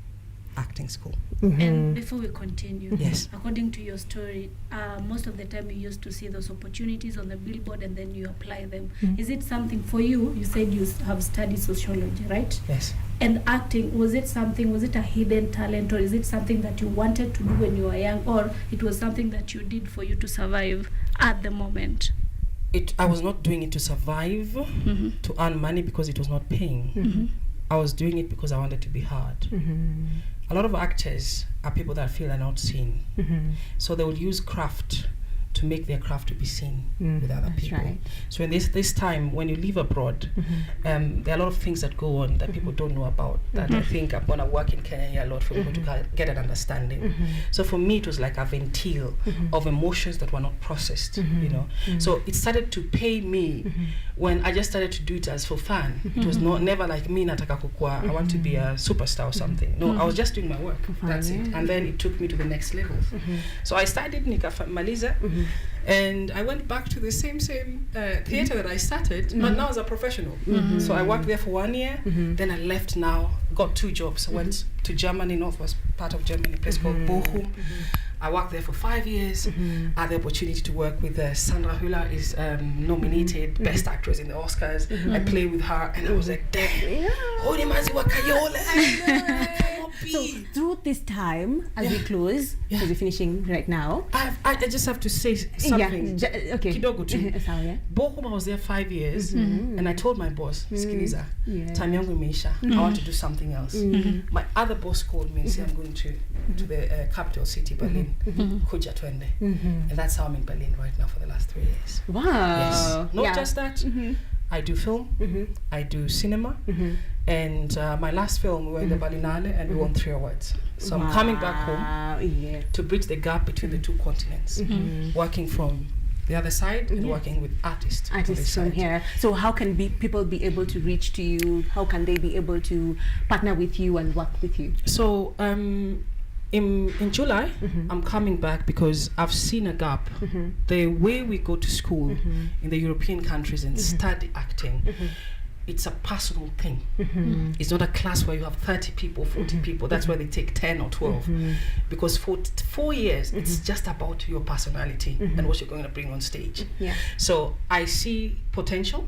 acting school. And before we continue, Yes. according to your story, most of the time you used to see those opportunities on the billboard and then you apply them. Is it something for you? You said you have studied sociology, right? Yes. And acting, was it a hidden talent, or is it something that you wanted to do when you were young, or it was something that you did for you to survive at the moment? I was not doing it to survive, to earn money, because it was not paying. I was doing it because I wanted to be heard. A lot of actors are people that feel they're not seen. So they will use craft to make their craft to be seen with other people. Right. So in this time, when you live abroad, there are a lot of things that go on that people don't know about, that I think I'm going to work in Kenya a lot for people to get an understanding. So for me, it was like a ventil of emotions that were not processed, So it started to pay me when I just started to do it as for fun. It was never like me, nataka kukua, I want to be a superstar or something. No, I was just doing my work. That's it. And then it took me to the next level. So I started Nikamaliza, and I went back to the same theater that I started, but now as a professional. So I worked there for 1 year, then I left now, got 2 jobs. I went to Germany, northwest part of Germany, a place called Bochum. I worked there for 5 years. I had the opportunity to work with Sandra Hüller, is nominated Best Actress in the Oscars. I played with her, and I was like, damn, holy maziwa kayole. So through this time, as we close, because we're finishing right now. I just have to say something. Okay. Kidogo tu. Bochum, I was there 5 years, and I told my boss, Skiliza, time yangu imeisha. I want to do something else. My other boss called me and said, I'm going to the capital city, Berlin. Kuja twende. And that's how I'm in Berlin right now for the last 3 years. Wow. Yes. Not just that. I do film, I do cinema, and my last film, we were in the Berlinale, and we won 3 awards. So I'm coming back home to bridge the gap between the 2 continents, working from the other side and working with artists from here. So how can people be able to reach to you? How can they be able to partner with you and work with you? So in July, I'm coming back because I've seen a gap. The way we go to school in the European countries and study acting, it's a personal thing. It's not a class where you have 30 people, 40 people. That's where they take 10 or 12. Because for 4 years, it's just about your personality and what you're going to bring on stage. So I see potential,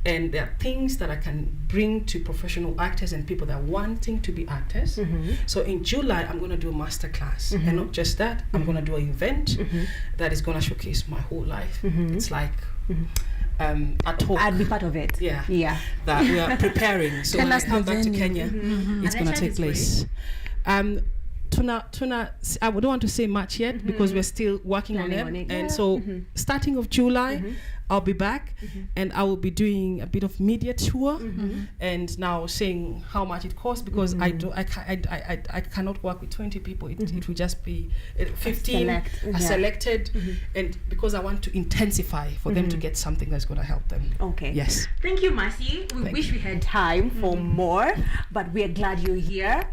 and there are things that I can bring to professional actors and people that are wanting to be actors. So in July, I'm going to do a master class. And not just that, I'm going to do an event that is going to showcase my whole life. It's like a talk. I'd be part of it. Yeah. That we are preparing. So when I come back to Kenya, it's going to take place. Tuna, I don't want to say much yet because we're still working on it. And so starting of July, I'll be back and I will be doing a bit of media tour and now saying how much it costs, because I cannot work with 20 people. It will just be 15 selected, and because I want to intensify for them to get something that's going to help them. Okay. Yes. Thank you, Mercy. We wish we had time for more, but we are glad you're here.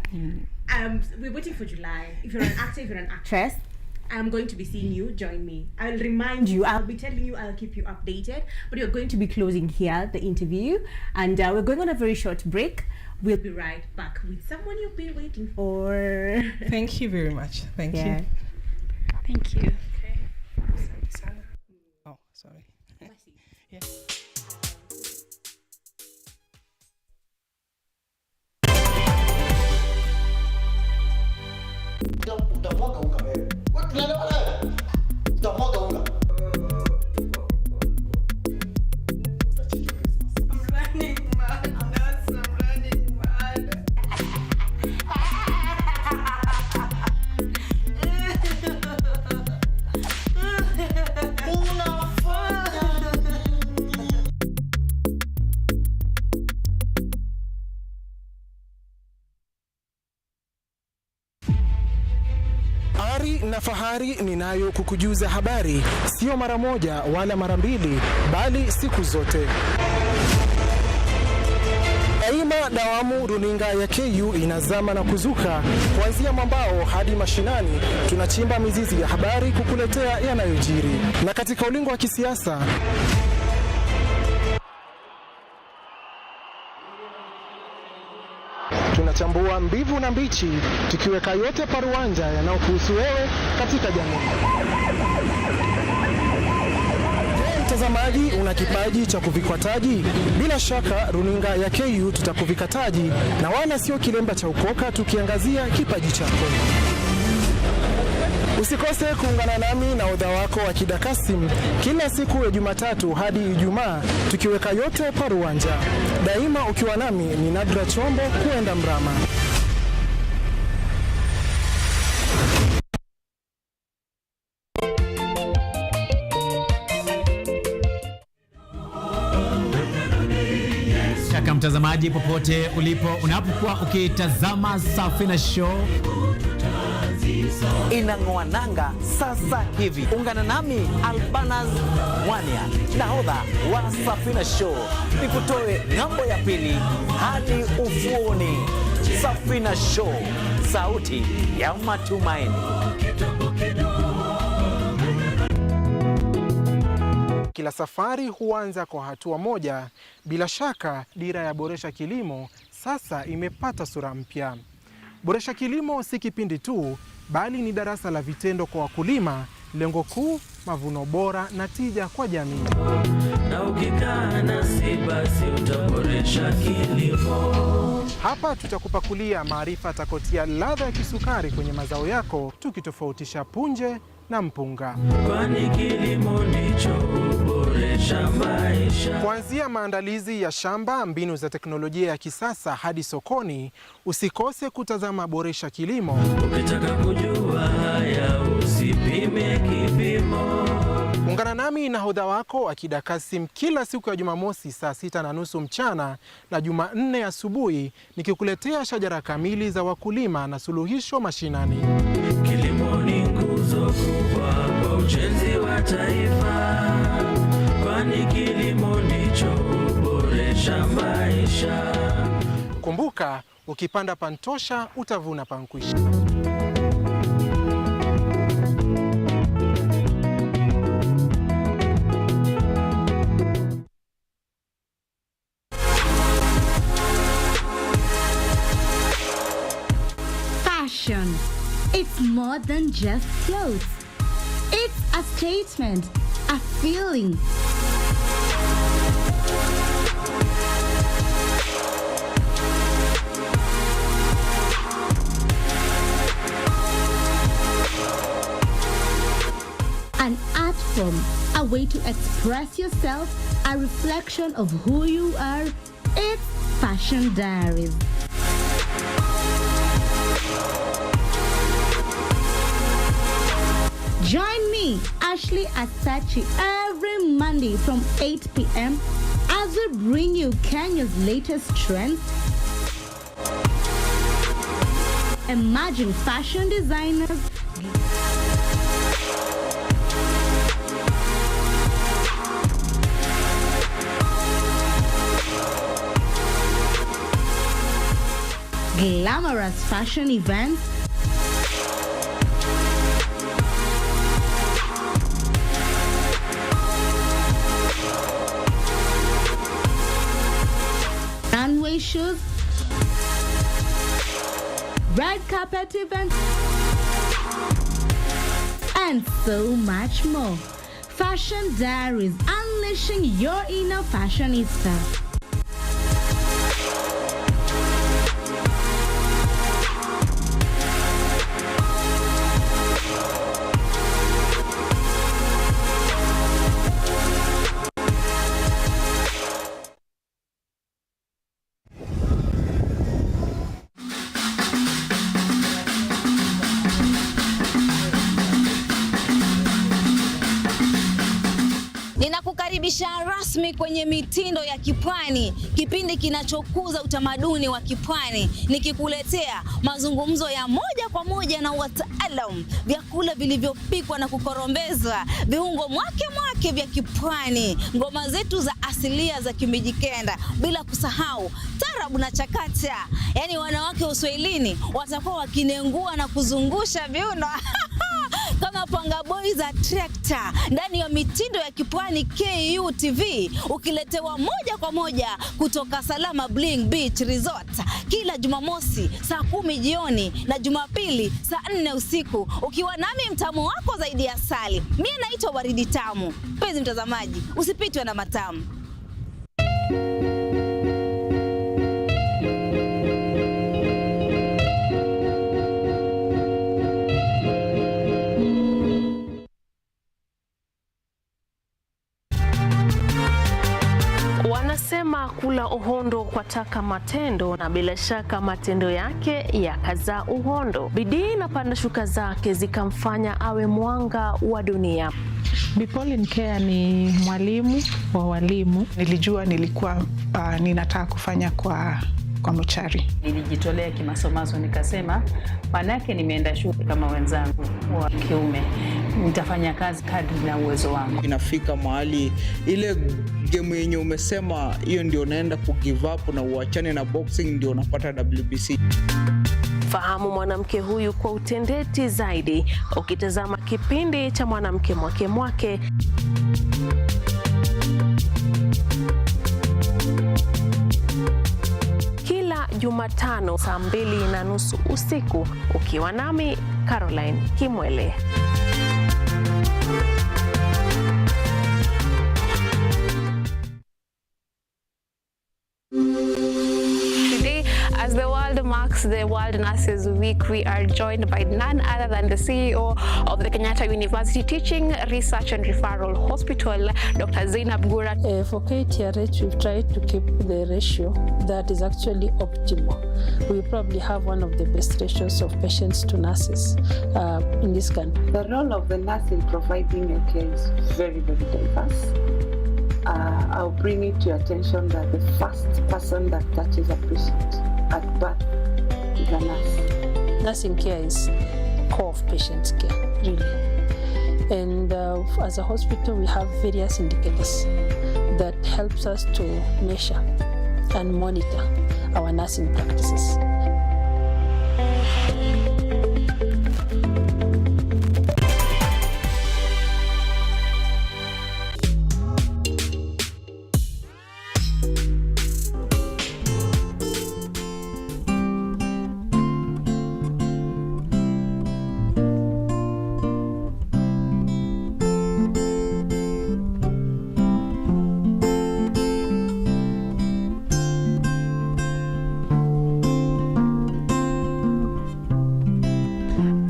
We're waiting for July. If you're an actor, if you're an actress, I'm going to be seeing you. Join me. I'll remind you. I'll be telling you. I'll keep you updated. But you're going to be closing here the interview, and we're going on a very short break. We'll be right back with someone you've been waiting for. Thank you very much. Thank you. Thank you. Okay. Oh, sorry. Yeah. Utamwaga unga wewe. Wewe tunaelewa wewe. Utamwaga unga. Utachinja Christmas. I'm running mad. I'm running mad. Unafanya na fahari ninayo kukujuza habari, sio mara moja wala mara mbili, bali siku zote. Daima dawamu runinga ya KU inazama na kuzuka, kuanzia mwambao hadi mashinani. Tunachimba mizizi ya habari kukuletea yanayojiri. Na katika ulingo wa kisiasa, tunachambua mbivu na mbichi, tukiweka yote paruanja yanayokuhusu wewe katika jamii. Mtazamaji, una kipaji cha kuvikwa taji? Bila shaka runinga ya KU tutakuvika taji, na wala sio kilemba cha ukoka, tukiangazia kipaji chako. Usikose kuungana nami na odha wako Akida Kasim kila siku ya Jumatatu hadi Ijumaa, tukiweka yote paruanja. Daima ukiwa nami ni Nadra Chombo kuenda mrama. Mtazamaji popote ulipo, unapokuwa ukitazama Safina Show inang'oa nanga sasa hivi. Ungana nami Albanas Mwania, nahodha wa Safina Show, nikutoe ng'ambo ya pili hadi ufuoni. Safina Show, sauti ya matumaini. Kila safari huanza kwa hatua moja. Bila shaka, dira ya Boresha Kilimo sasa imepata sura mpya. Boresha Kilimo si kipindi tu, bali ni darasa la vitendo kwa wakulima. Lengo kuu, mavuno bora na tija kwa jamii. Na ukikaa nasi basi utaboresha kilimo. Hapa tutakupakulia maarifa atakotia ladha ya kisukari kwenye mazao yako, tukitofautisha punje na mpunga. Kwani kilimo ndicho huboresha maisha. Kuanzia maandalizi ya shamba, mbinu za teknolojia ya kisasa hadi sokoni, usikose kutazama Boresha Kilimo. Ukitaka kujua haya usipime kipimo. Ungana nami na hodha wako Akida Kasim kila siku ya Jumamosi saa 6:30 mchana na Jumanne asubuhi, nikikuletea shajara kamili za wakulima na suluhisho mashinani. Kilimo ni nguzo kubwa kwa ujenzi wa taifa, kwani kilimo ndicho huboresha maisha. Kumbuka, ukipanda pantosha utavuna pankwisha. Fashion. It's more than just clothes. It's a statement, a feeling. An art form, a way to express yourself, a reflection of who you are. It's Fashion Diaries. Join me, Ashley Asachi, every Monday from 8 p.m. as we bring you Kenya's latest trends. Imagine fashion designers, glamorous fashion events, runway shows, red carpet events, and so much more. Fashion Diaries, unleashing your inner fashionista. Nakukaribisha rasmi kwenye mitindo ya kipwani, kipindi kinachokuza utamaduni wa kipwani, nikikuletea mazungumzo ya moja kwa moja na wataalamu, vyakula vilivyopikwa na kukorombezwa, viungo mwake vya kipwani, ngoma zetu za asilia za Kimijikenda, bila kusahau tarabu na chakacha. Yaani wanawake Uswahilini watakuwa wakinengua na kuzungusha viuno kama panga boy za trekta ndani ya mitindo ya kipwani KUTV, ukiletewa moja kwa moja kutoka Salama Bling Beach Resort kila Jumamosi saa 10 jioni na Jumapili saa 4 usiku, ukiwa nami mtamu wako zaidi ya asali. Mimi naitwa Waridi Tamu. Mpenzi mtazamaji, usipitwe na matamu. Wanasema kula uhondo kwa taka matendo, na bila shaka matendo yake yakazaa uhondo. Bidii na panda shuka zake zikamfanya awe mwanga wa dunia. Pauline Care ni mwalimu wa walimu. Nilijua nilikuwa ninataka kufanya kwa mochari. Nilijitolea kimasomaso, nikasema maana yake nimeenda shule kama wenzangu wa kiume, nitafanya kazi kadri na uwezo wangu. Inafika mahali ile game yenye umesema hiyo ndio unaenda kugive up na uachane na boxing, ndio unapata WBC. Fahamu mwanamke huyu kwa utendeti zaidi ukitazama kipindi cha Mwanamke Mwake Mwake. Kila Jumatano saa 2:30 usiku, ukiwa nami Caroline Kimwele. As the world marks the World Nurses Week, we are joined by none other than the CEO of the Kenyatta University Teaching, Research and Referral Hospital, Dr. Zainab Gura. For KTRH, we've tried to keep the ratio that is actually optimal. We probably have one of the best ratios of patients to nurses in this country. The role of the nurse in providing a care is very, very diverse. I'll bring it to your attention that the first person that touches a patient at birth is a nurse. Nursing care is core of patient care, really. And as a hospital, we have various indicators that helps us to measure and monitor our nursing practices.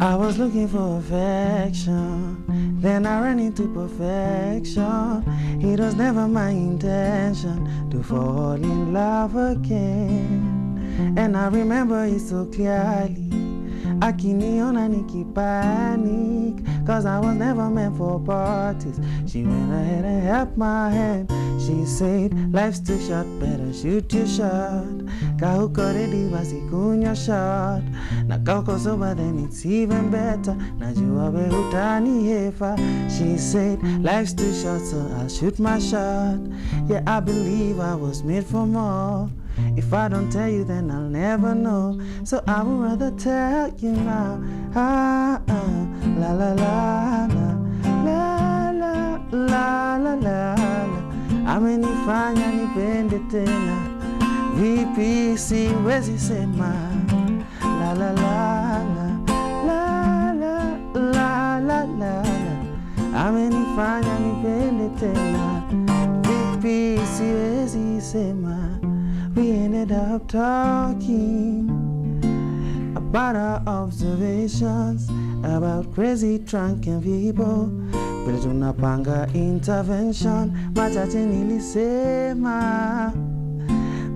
I was looking for affection, then I ran into perfection. It was never my intention to fall in love again. And I remember it so clearly, akiniona nikipanic, cause I was never meant for parties. She went ahead and held my hand. She said, life's too short, better shoot your shot. Kahuko ready basi kunywa shot. Na kauko sober then it's even better. Najua we hutani hefa. She said, life's too short so I'll shoot my shot. Yeah, I believe I was made for more. If I don't tell you then I'll never know. So I would rather tell you now. La la la la la la la la la. Amenifanya nipende tena, vipi siwezi sema. La la la la la la la la. Amenifanya nipende tena, vipi siwezi sema. We ended up talking about our observations about crazy drunken people. Bila tunapanga intervention, machache nilisema,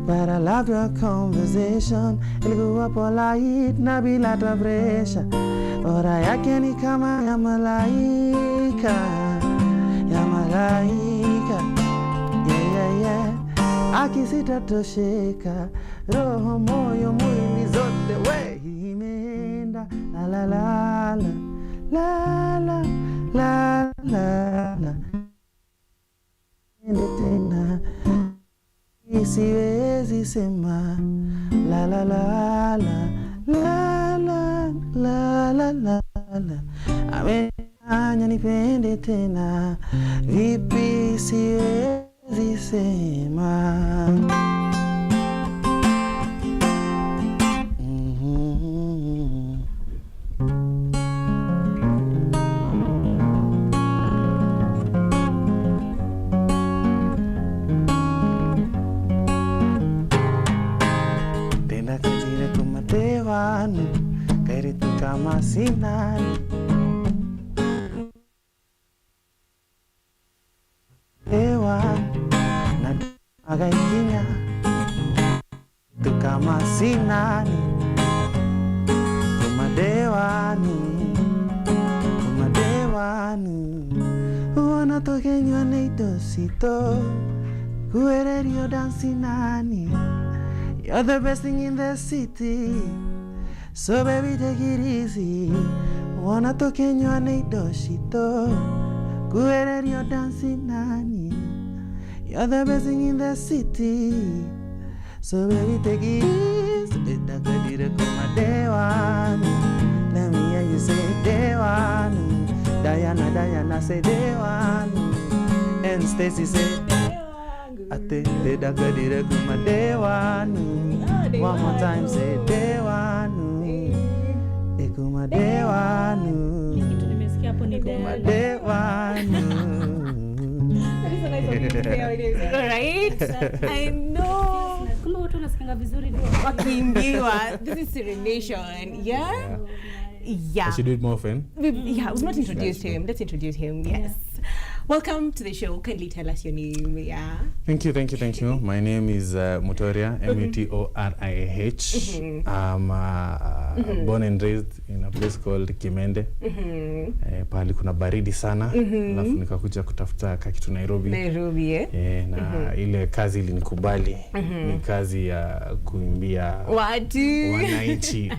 but I loved your conversation. Ilikuwa polite na bila pressure. Ora yake ni kama ya malaika, ya malaika. akisita tosheka, roho moyo mwili zote we imeenda. La la la la la la la la, ende tena siwezi sema. La la la la la la la la la la, amenifanya nipende tena, vipi siwezi sema. Tenda kajira kumatewanu, kairitu kama sinani. Ewa na agaikinya tu kama sinani, kumadewani wanatokenywa neitosito, kuererio dansinani. You're the best thing in the city, so baby take it easy. Wanatokenywa neitosito, kuererio dansinani. You're the best thing in the city, so baby take it easy. Itakadire kumadewani, let me hear you say dewani. Diana, Diana say dewani, and Stacy say ate te dakadire kumadewani. One more time say dewani, ekumadewani, ekumadewani. Right? I know. This is Serenation. Yeah? Yeah. I should do it more often. Yeah, we've not introduced him. Let's introduce him. Yes. Welcome to the show. Kindly tell us your name. Yeah. Thank you. My name is Mutoria, Mutoriah. I'm born and raised in a place called Kimende. Pahali kuna baridi sana. Alafu nikakuja kutafuta kakitu Nairobi. Na ile kazi ilinikubali. Ni kazi ya kuimbia wananchi.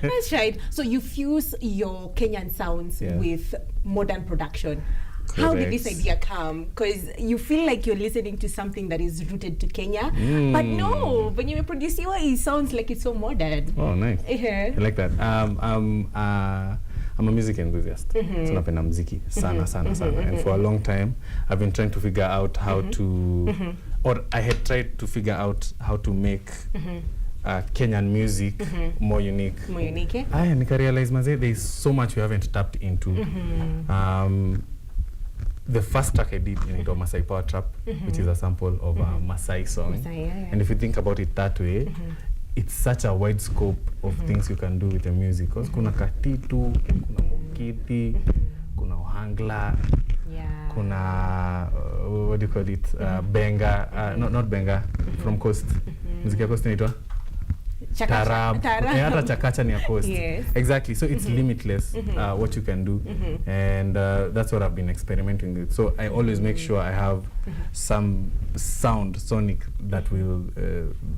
That's right. So you fuse your Kenyan sounds with modern production. Correct. How did this idea come? Because you feel like you're listening to something that is rooted to Kenya, but no, when you produce it sounds like it's so modern. Oh, nice. I like that. I'm a music enthusiast. So napenda muziki sana. And for a long time, I've been trying to figure out how to, or I had tried to figure out how to make Kenyan music more unique. Nika realize there is so much we haven't tapped into. The first track I did in it, Masai Power Trap, which is a sample of a Masai song. And if you think about it that way, it's such a wide scope of things you can do with the music. Because kuna katitu, kuna mokiti, kuna ohangla, kuna what do you call it? Benga, not Benga, from Coast. Music ya Coast inaitwa Tarab. Hata chakacha ni ya Coast. Exactly. So it's limitless what you can do, and that's what I've been experimenting with. So I always make sure I have some sonic that will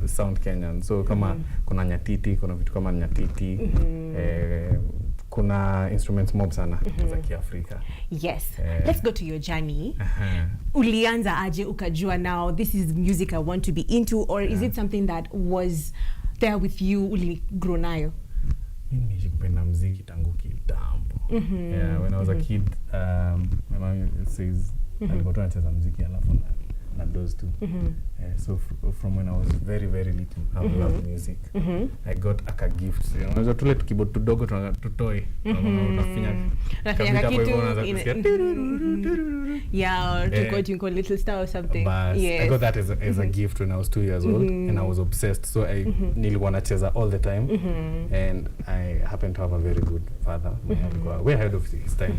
sound Kenyan. So kama kuna nyatiti, kuna vitu kama nyatiti, kuna instruments mob sana za Kiafrika. Yes. Let's go to your journey. Ulianza aje ukajua now this is music I want to be into, or is it something that was there with you uligrow nayo? Mimi nilipenda muziki tangu kitambo. When I was a kid, my mom says alikuwa anacheza muziki alafu na those two. So from when I was very little, I loved music. I got a gift. Unaweza tule keyboard tudogo tutoe. Unafinya kabisa kwa hivyo unaanza kusikia. Yeah, or to go Little Star or something. Yes. I got that as a gift when I was 2 years old, and I was obsessed. So I nilikuwa nacheza all the time, and I happened to have a very good father. Way ahead of his time.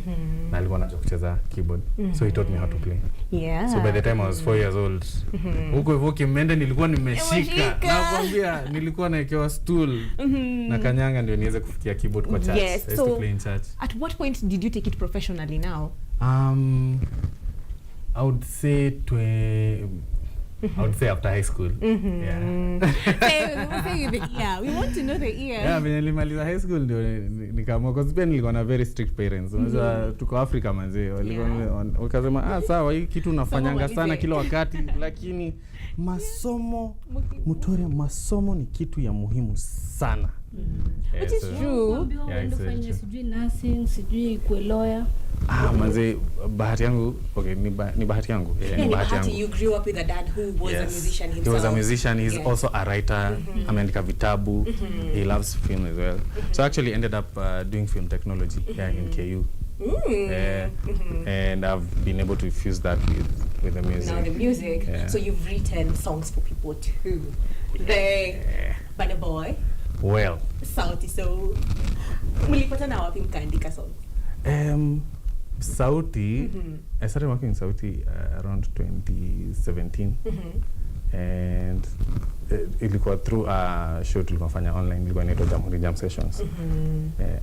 Na alikuwa anajua kucheza keyboard. So he taught me how to play. So by the time I was 4 years old, huko hivyo Kimende nilikuwa nimeshika. Nakwambia nilikuwa naekewa stool na kanyanga ndio niweze kufikia keyboard kwa church. Yes. I used to play in church. At what point did you take it professionally now? I would say I would say after high school. Yeah. Yeah, we want to know the year. Yeah, venye nilimaliza high school ndio nikaamua cause pia nilikuwa na very strict parents. Unajua tuko Africa manze, walikuwa wakasema sawa hii kitu unafanyanga sana kila wakati lakini masomo Mutoria, masomo ni kitu ya muhimu sana. Which is true. Yeah, sijui nursing, sijui kuwa lawyer. Manze bahati yangu, okay, ni bahati yangu. Ni bahati yangu. You grew up with a dad who was a musician himself. He was a musician, he's also a writer. Ameandika vitabu. He loves film as well. So I actually ended up doing film technology here in KU. And I've been able to fuse that with the music. Now the music. Yeah. So you've written songs for people too. The Burna Boy. Well. Sauti Sol. Mlipatana wapi mkaandika songs? Sauti, I started working in Sauti around 2017. And ilikuwa through a show tulifanya online, ilikuwa inaitwa Jamhuri Jam Sessions.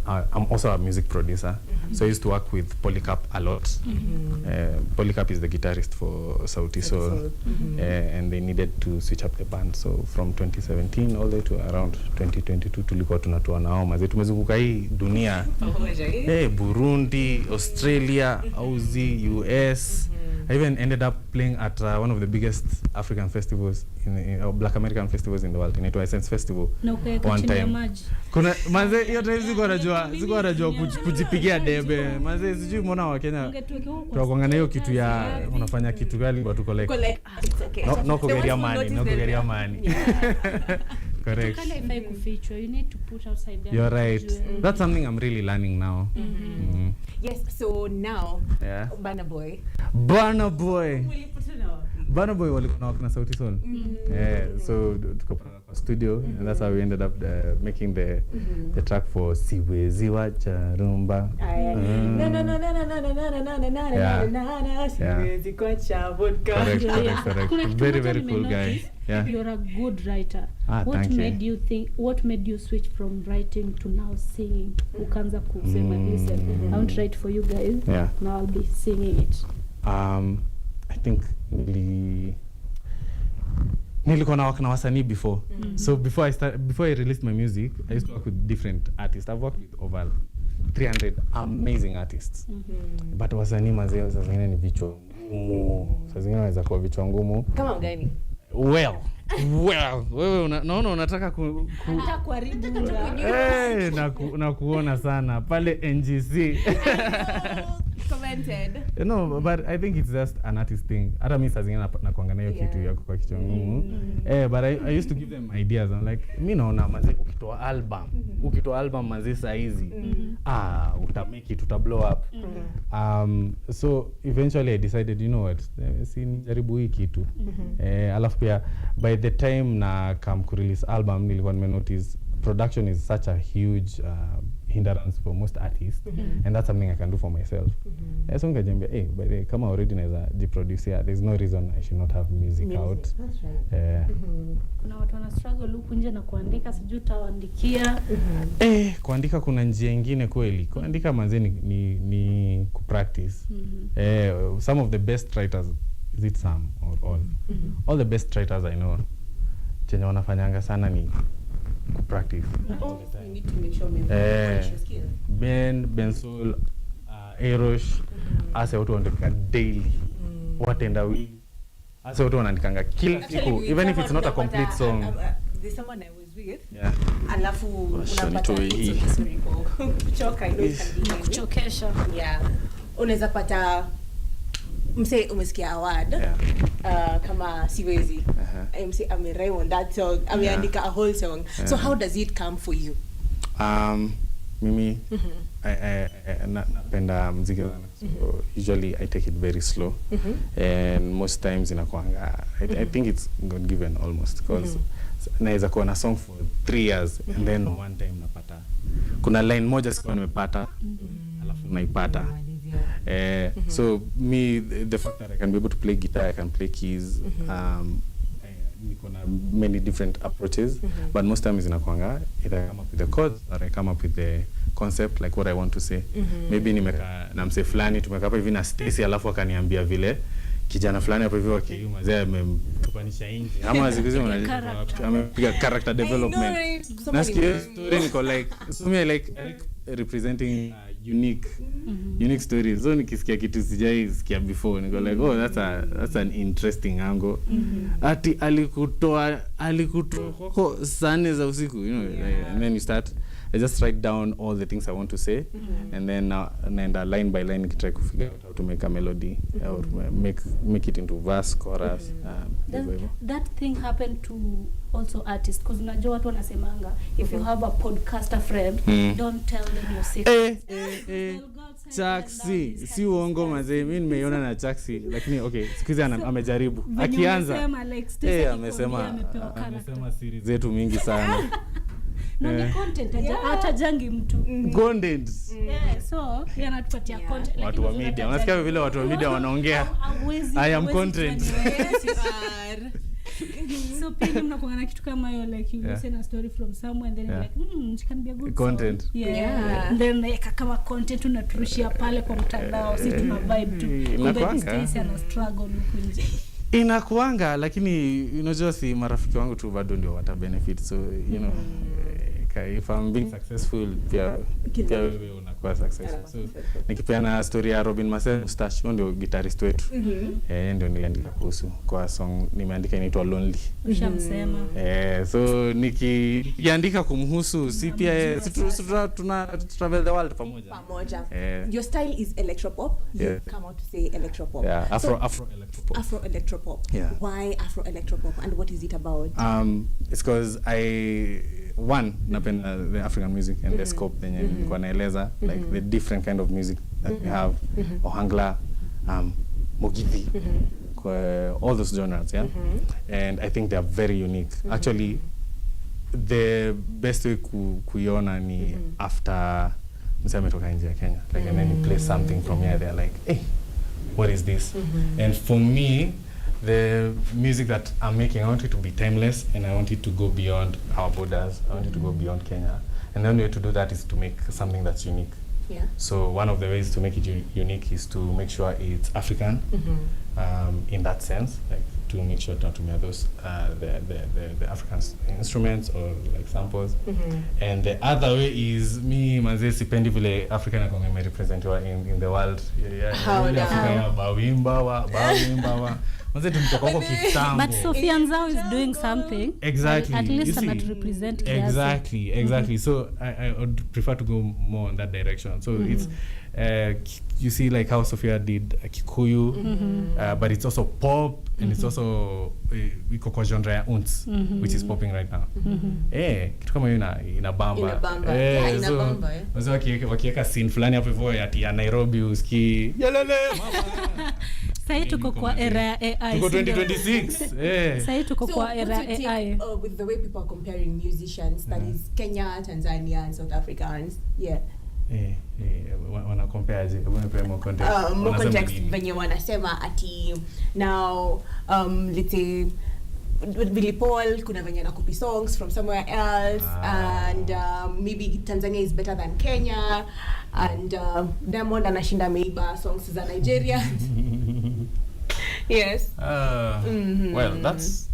I'm also a music producer, so I used to work with Polycarp a lot. Polycarp is the guitarist for Sauti Sol, and they needed to switch up the band. So from 2017 all the way to around 2022 tulikuwa tunatoa nao maze, tumezunguka hii dunia. Burundi, Australia, Aussie, US. I even ended up playing at one of the biggest African festivals Black American festivals in the world. Inaitwa Essence Festival. One time. Kuna manze hiyo time siko najua kujipigia debe. Manze sijui mbona wa Kenya tunakuangana hiyo kitu ya unafanya kitu gani watu collect. No kugeria money. Correct. You need to put outside there. You're right. That's something I'm really learning now. Yes, so now Burna Boy. Burna Boy walikuwa na Sauti Sol. So tuko kwa studio and that's how we ended up making the track for Siwezi Wacha Rumba. Siwezi Wacha vodka. Correct. Very cool guy. Yeah. You're a good writer. What made you switch from writing to now singing? Ukaanza kusema listen, I won't write for you guys. Now I'll be singing it. I think nilikuwa na work na wasanii before. So before I released my music, I used to work with different artists. I've worked with over 300 amazing artists. But wasanii mazee sasa zingine ni vichwa ngumu. Sasa zingine wanaweza kuwa vichwa ngumu. Kama mgani? Well, wewe naona unataka kuharibu na kuona sana pale NGC. Commented. No, but I think it's just an artist thing. Hata mimi saa zingine nakuangana hiyo kitu yako kwa kichwa ngumu. But I used to give them ideas. I'm like, mimi naona mazi ukitoa album mazi saa hizi. Utamake it, blow up. So eventually I decided, you know what, si nijaribu hii kitu. Alafu pia by the time na come ku release album nilikuwa nimenotice production is such a huge hindrance for most artists, and that's something I can do for myself. So ngajambia by the way kama already naweza jiproduce, there's no reason I should not have music out. That's right. Kuna watu wana struggle huku nje na kuandika, sijui utaandikia. Kuandika kuna njia nyingine kweli. Kuandika manze ni kupractice. Some of the best writers, is it some or all the best writers I know chenye wanafanyanga sana ni kupractice. You need to make sure your skills. Ben Soul, Erosh, ase watu wanaandika daily. Watenda wili. Ase watu wanaandikanga kila siku, even if it's not a complete song. There's someone I was with. Yeah. Alafu unapata kuchoka, I know it can be kuchokesha. Yeah. Unaweza pata umesikia award kama Siwezi. MC amerhyme on that song. Ameandika a whole song. So how does it come for you? Mimi I napenda muziki sana. So usually I take it very slow. And most times inakuanga I think it's God given almost, because naweza kuwa na song for 3 years and then one time napata kuna line moja sikuwa nimepata alafu naipata. So me, the fact that I can be able to play guitar, I can play keys, niko na many different approaches, but most times inakuanga either I come up with the chords or I come up with the concept, like what I want to say. Maybe nimeka na mse fulani tumeka hapa hivi na Stacy, alafu akaniambia vile kijana fulani hapo hivi wakiuma zee mnatupanisha nje ama siku hizi amepiga character development. Nasikia story niko like so me like representing unique stories. So nikisikia kitu sijai sikia before niko like oh that's an interesting angle. Ati alikutoa kwa saa za usiku, you know, like, and then you start I just write down all the things I want to say, and then naenda line by line try to figure out how to make a melody or make it into verse, chorus. That thing happened to also artists, because unajua watu wanasemanga if you have a podcaster friend, don't tell them your secrets. Taxi si uongo mazee, mimi nimeiona na Taxi, lakini okay sikiza amejaribu akianza amesema siri zetu mingi sana. No, ni content hatajangi mtu content. So yanatupatia content. Watu wa media unasikia vile watu wa media wanaongea I am content. So pia mnakuanga na kitu kama hiyo, like you send a story from somewhere and then you're like it can be a good content song. And then kama content unaturushia pale kwa mtandao, si tuna vibe tu. Kwa Stacy ana struggle huko nje inakuanga, lakini unajua si marafiki wangu tu bado ndio wata benefit, so you know if I'm being successful pia wewe unakuwa successful. So nikipeana story ya Robin Marcel Mustache, ndio guitarist wetu, ndio niliandika kuhusu kwa song nimeandika inaitwa Lonely. Ushamsema. So nikiandika kumhusu si pia tuna travel the world pamoja. Your style is electropop. You come out to say electropop. Afro electropop. Afro electropop. Why Afro electropop and what is it about? It's because one napenda the African music and the scope yenye nilikuwa naeleza, like the different kind of music that we have, Ohangla, Mugithi, all those genres, and I think they are very unique. Actually the best way kuiona ni after mseme toka nje ya Kenya, like and then you play something from here, they're like hey, what is this? And for me the music that I'm making, I want it to be timeless, and I want it to go beyond our borders. I want it to go beyond Kenya, and the only way to do that is to make something that's unique. So one of the ways to make it unique is to make sure it's African, in that sense, like to make sure not to tumia those the African instruments or like samples. And the other way is me manze sipendi vile African akome represent in the world. Bawimba But Sophia Nzao is doing something. Exactly. At least not represent. Exactly. So I would prefer to go more in that direction. So it's you see like how Sophia did Kikuyu, but it's also pop, and it's also iko kwa genre ya unts, which is popping right now. Kitu kama hiyo inabamba. So wakiweka scene fulani hapo hivyo ya Nairobi uski yalele mama. Sasa tuko kwa era ya AI. Tuko 2026. Sasa tuko kwa era ya AI. With the way people are comparing musicians, that is Kenya, Tanzania and South Africans. Wana compare je? More context venye wanasema ati now let's say Billy Paul kuna venye na copy songs from somewhere else, and maybe Tanzania is better than Kenya, and Diamond anashinda meiba songs za Nigeria. Well, that's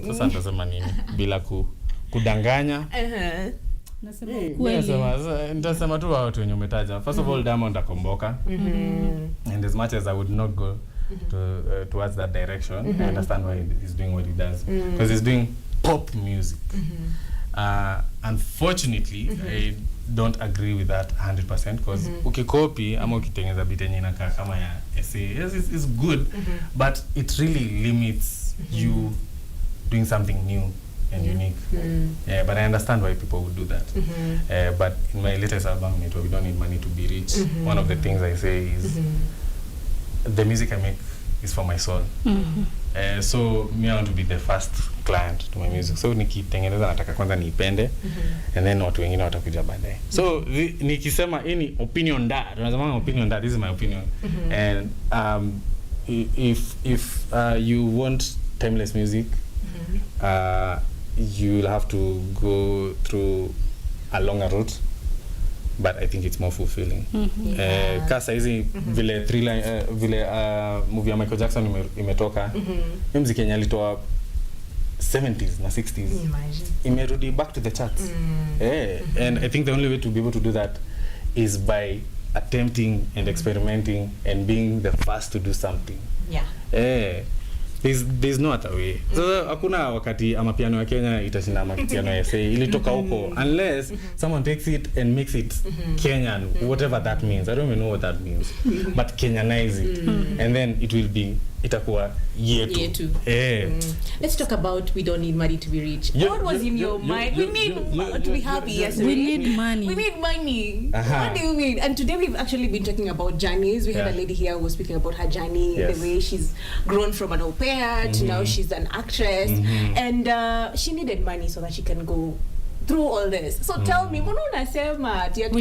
sasa ndasema nini bila kudanganya. Nasema kweli. Nitasema tu watu wenye umetaja. First of all, Diamond akomboka. And as much as I would not go towards that direction, I understand why he's doing what he does, because he's doing pop music. Unfortunately, I don't agree with that 100%, because ukikopi ama ukitengeneza beat yenye inakaa kama ya essay, yes, it's good, but it really limits you doing something new and unique. But I understand why people would do that. But in my latest album, We Don't Need Money to Be Rich, one of the things I say is the music I make is for my soul. So me, I want to be the first client to my music. So nikitengeneza nataka kwanza niipende, and then watu wengine watakuja baadaye. So nikisema any opinion that, unasema opinion that, this is my opinion. And if you want timeless music, you'll have to go through a longer route but I think it's more fulfilling. Kasa hizi vile thriller vile movie ya Michael Jackson imetoka, muziki Kenya alitoa 70s na 60s imerudi back to the charts. And I think the only way to be able to do that is by attempting and experimenting and being the first to do something. There's no other way. So hakuna wakati amapiano ya Kenya itashinda amapiano ya SA ilitoka huko unless someone takes it and makes it Kenyan, whatever that means. I don't even know what that means, but Kenyanize it, and then it will be itakuwa yetu. Let's talk about we don't need money to be rich. What was in your mind? We need to be happy. Yes, we need money. We need money. What do you mean? And today we've actually been talking about journeys. We had a lady here who was speaking about her journey, the way she's grown from an au pair to now she's an actress, and she needed money so that she can go through all this. So tell me, we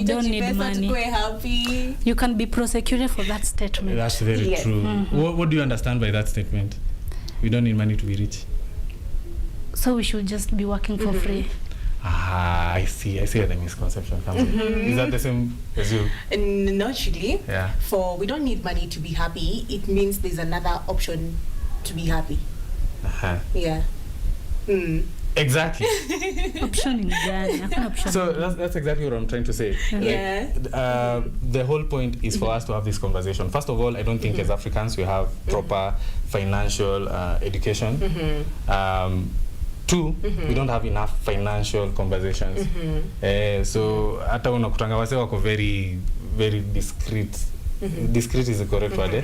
don't need money. Happy. You can be prosecuted for that statement. That's very true. What do you understand by that statement? We don't need money to be rich. So we should just be working for free. I see where the misconception comes in. Is that the same as you? Not really. For we don't need money to be happy, it means there's another option to be happy. Exactly. Option so that's exactly what I'm trying to say. The whole point is for us to have this conversation. First of all, I don't think as Africans we have proper financial education. 2, we don't have enough financial conversations. So hata unakutanga wase wako very very discreet. Discreet is the correct word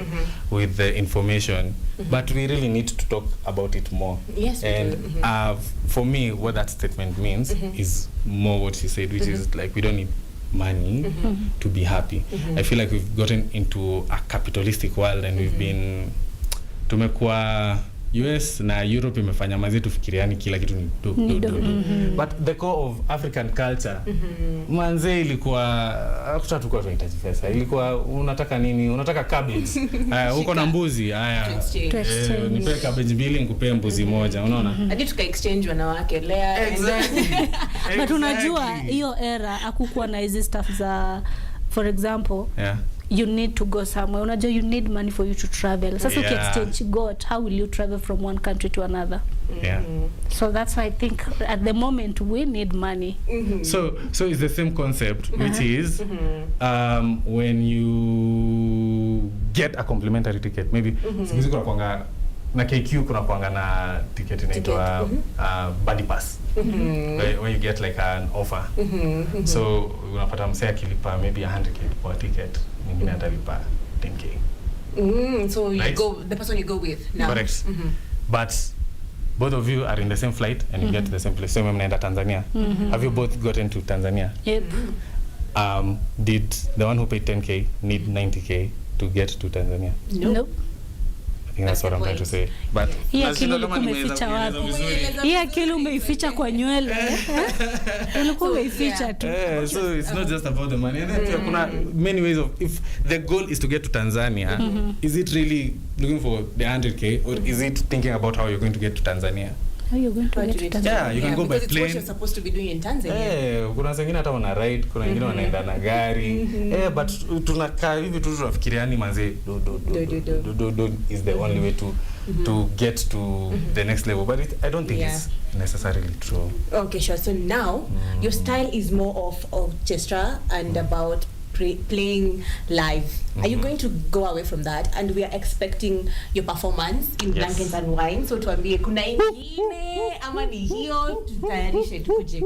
with the information, but we really need to talk about it more. And for me, what that statement means is more what she said, which is like we don't need money to be happy. I feel like we've gotten into a capitalistic world and we've been tumekuwa US na Europe imefanya mazi tufikiriani kila kitu ni do. But the core of African culture manze ilikuwa hakutatukuwa tunahitaji pesa. Ilikuwa unataka nini? Unataka cabbage. Uko na mbuzi. Haya. Nipe cabbage mbili nikupe mbuzi moja. Unaona? Hadi tuka exchange wanawake lea. Exactly. But unajua hiyo era hakukuwa na hizi stuff za, for example, you need to go somewhere. Unajua you need money for you to travel. Sasa exchange got, how will you travel from one country to another? So that's why I think at the moment we need money. So it's the same concept, which is when you get a complimentary ticket, maybe siku kuna kwanga na KQ kuna kwanga na ticket inaitwa buddy pass, where you get like an offer. So unapata msee akilipa maybe 100k for a ticket, mwingine atalipa 10k. So you go, the person you go with now. Correct. But both of you are in the same flight and you get to the same place. So mnaenda Tanzania. Have you both gotten to Tanzania? Yep. Did the one who paid 10k need 90k to get to Tanzania? Nope. I think that's what I'm trying to say. But hii akili ulikuwa umeficha wapi? Hii akili umeificha kwa nywele. Ulikuwa umeificha tu. So it's not just about the money. And then kuna many ways of, if the goal is to get to Tanzania, is it really looking for the 100k or is it thinking about how you're going to get to Tanzania? How you going to get to Tanzania? Yeah, you can go by plane. It's what you're supposed to be doing in Tanzania. Kuna wengine hata wana ride, kuna wengine wanaenda na gari. But tunakaa hivi tu tunafikiriani manze do is the only way to get to the next level, but I don't think it's necessarily true. Okay, sure. So now your style is more of orchestra and about playing live. Are you going to go away from that? And we are expecting your performance in Blankets and Wine. So tuambie kuna ingine ama ni hiyo tutayarishe tukuje.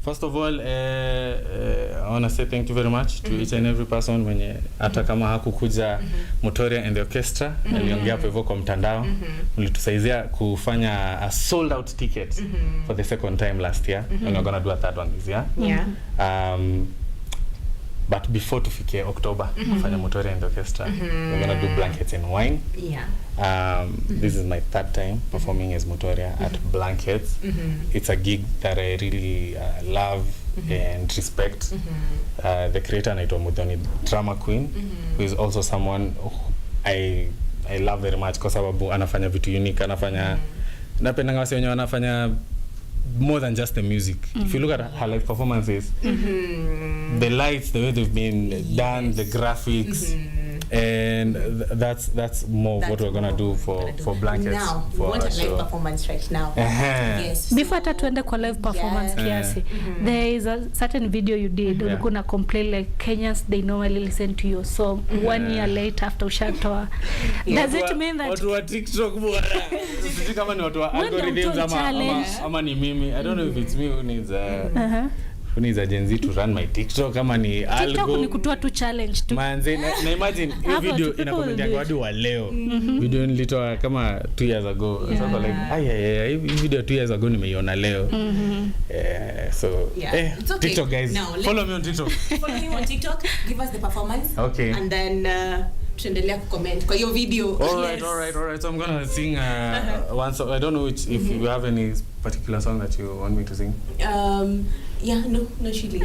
First of all, I want to say thank you very much to each and every person mwenye hata kama hakukuja Motoria and the orchestra, aliongea hapo hivyo kwa mtandao, mlitusaidia kufanya a sold out ticket for the second time last year, and we're going to do a third one this year. But before tufikie October, kufanya Motoria and the orchestra, we're going to do Blankets and Wine. This is my third time performing as Motoria at Blankets. It's a gig that I really love and respect. The creator anaitwa Mudhoni, drama queen, who is also someone I love very much kwa sababu anafanya vitu unique, anafanya napenda wase wenye wanafanya more than just the music. If you look at her live performances, the lights, the way they've been done, the graphics, and that's more of what we're gonna do for blankets. Now, we for want our a live show. performance right now. Yes. Before hata tuende kwa live performance kiasi, there is a certain video you did. Ulikuwa na complain like Kenyans, they normally listen to your song 1 year later after ushatoa. Does it mean that watu wa TikTok bwana? Sisi kama ni watu wa algorithms ama ni mimi. I don't know if it's me who needs who needs a Gen Z to run my TikTok kama ni algo. TikTok ni kutoa tu challenge tu. Manze na imagine hiyo video ina comment ya hadi wa leo. Video nilitoa kama 2 years ago. So I was like hii video 2 years ago nimeiona leo. So it's okay. TikTok guys, now, follow me on TikTok. Follow me on TikTok, give us the performance. Okay. And then tuendelea kucomment kwa hiyo video. All right. So I'm going to sing one song. I don't know if you have any particular song that you want me to sing. No, Shirley.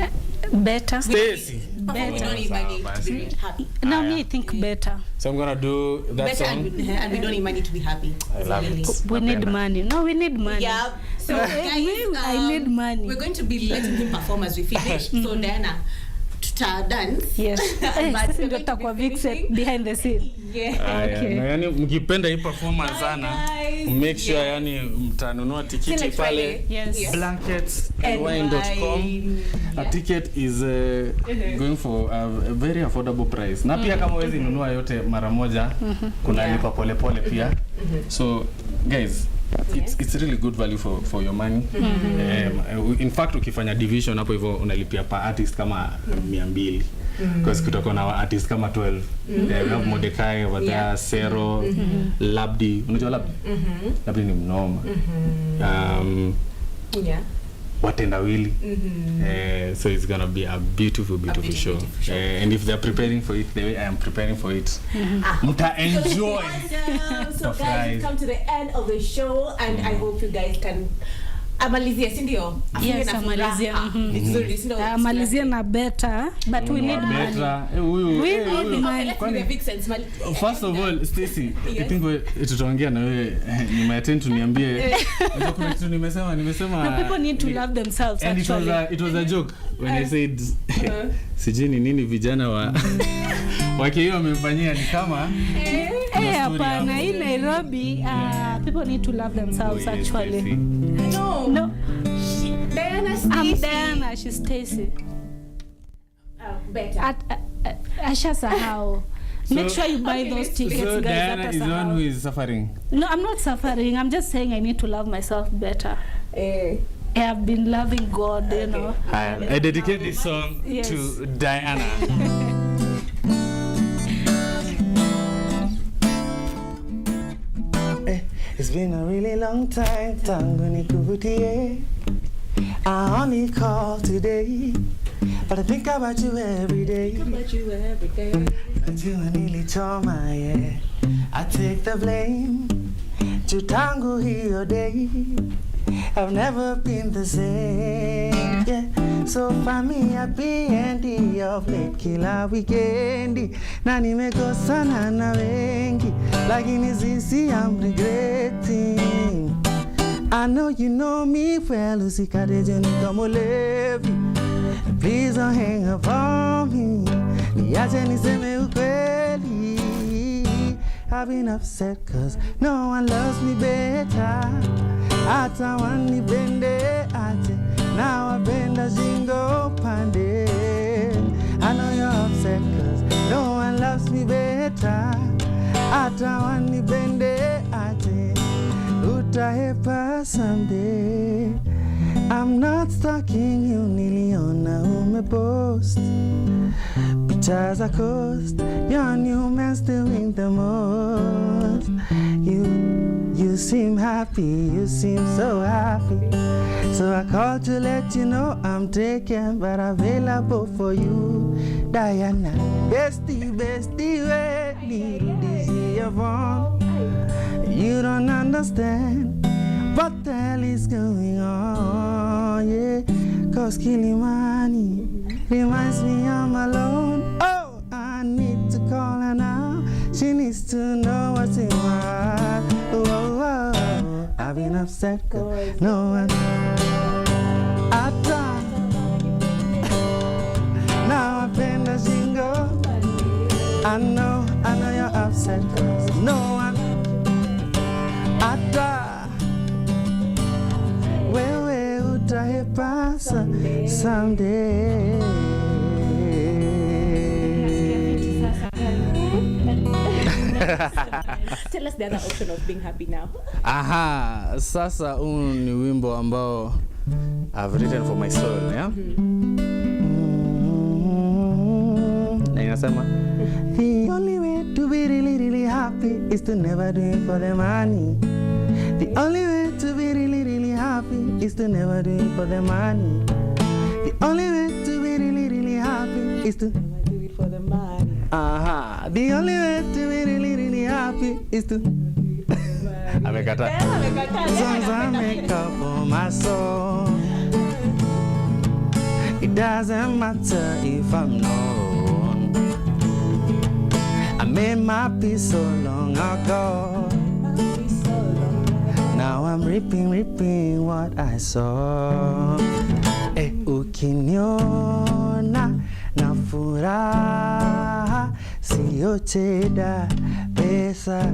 Better. Stacy. Better. We don't need money to be happy. Now me think better. So I'm gonna do that better song. And we don't need money to be happy. I love it. We need money. No, we need money. Yeah. So guys, I need money. We're going to be letting him perform as we finish. So Diana, tuta dance. Yes. Sisi ndio tutakuwa vixen behind the scene. Okay. Na yani mkipenda hii performance sana, make sure yani mtanunua tikiti pale. Yes. blanketsandwine.com. A ticket is going for a very affordable price. Na pia kama wezi nunua yote mara moja, kuna lipa pole pole pia. So guys, it's really good value for your money. In fact ukifanya division hapo hivyo unalipia per artist kama 200. Because kutakuwa na artist kama 12. We have Mordecai over there, Sero, Labdi. Unajua Labdi? Labdi ni mnoma. Watenda Willy. So it's gonna be a beautiful show. And if they're preparing for it the way I am preparing for it, muta enjoy. So guys, come to the end of the show and I hope you guys can amalizia, si ndio? Yes, amalizia. Vizuri, si ndio? Amalizia na better, but we need money. We need money. First of all, Stacy, I think tutaongea na wewe nyuma ya tent niambie. Kuna kitu nimesema. No, people need to love themselves and actually. It was a joke when I said sijui ni nini vijana wake hiyo wamemfanyia ni kama hapana, in Nairobi people need to love themselves actually. No. Diana, I'm Diana, she's Stacy. Better. Asha sahau. Make sure you buy those tickets, so guys. Diana is the one who is suffering. No, I'm not suffering. I'm just saying I need to love myself better. I have been loving God, you know. I dedicate this song to Diana. It's been a really long time, tangu nikuvutie. I only call today, but I think about you every day. Until I nearly tore my hair, I take the blame. To tangu hiyo day, I've never been the same. Yeah, so find me happy ending of late kila weekendi. Na nimekosana na wengi, lakini sisi I'm regretting. I know you know me well, usikate jeni kama ulevi. Please don't hang up on me, niache niseme ukweli. I've been upset cause no one loves me better. Hata wanipende aje, now I bend a jingo pande. I know you're upset cause no one loves me better. Hata wanipende aje, utahepa someday. I'm not stalking you, niliona umepost pictures of coast. Your new man's doing the most. You seem happy, you seem so happy. So I called to let you know I'm taken but available for you. Diana, bestie, wait, need this your phone. You don't understand what the hell is going on, yeah. Cause Kilimani reminds me I'm alone. Oh, I need to call her now. She needs to know what's in my heart. Oh, I've been upset, no one I know you're upset, 'cause no one ata wewe utahepasa someday. Tell us the other option of being happy now. Aha, sasa huu ni wimbo ambao I've written for my soul, yeah? Na inasema the only way to be really, really happy is to never do it for the money. The only way to be really, really happy is to never do it for the money. The only way to be really, really happy is to never do it for the money. Aha, the only way to be really, really happy is to amekata. Songs I make up for my soul. It doesn't matter if I'm known. I made my peace so long ago. Now I'm reaping what I sow. Ukiniona na furaha, sio cheda pesa,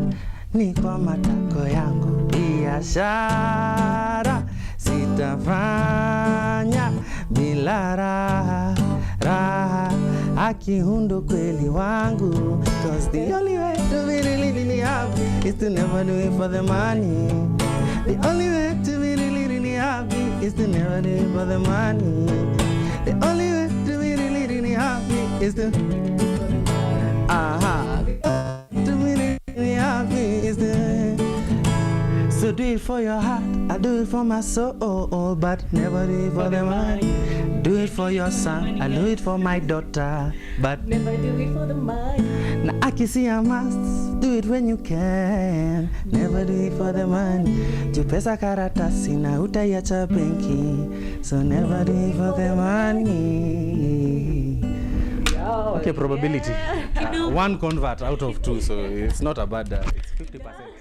ni kwa matako yangu. Biashara sitafanya bila raha, akihundo kweli wangu. 'Cause the only way to be really, really happy is to never do it for the money. The only way to be really, really happy is to never do it for the money. The only way to be really, really happy is to to be really, really happy is to. So do it for your heart, I do it for my soul, but never do it for the money. Do it for your son, I do it for my daughter, but never do it for the money. Now I can see I must do it when you can. Never do it for the money. Juu pesa karatasi na utaiacha benki, so never do it for the money. Okay, probability. One convert out of two, so it's not a bad. It's 50%.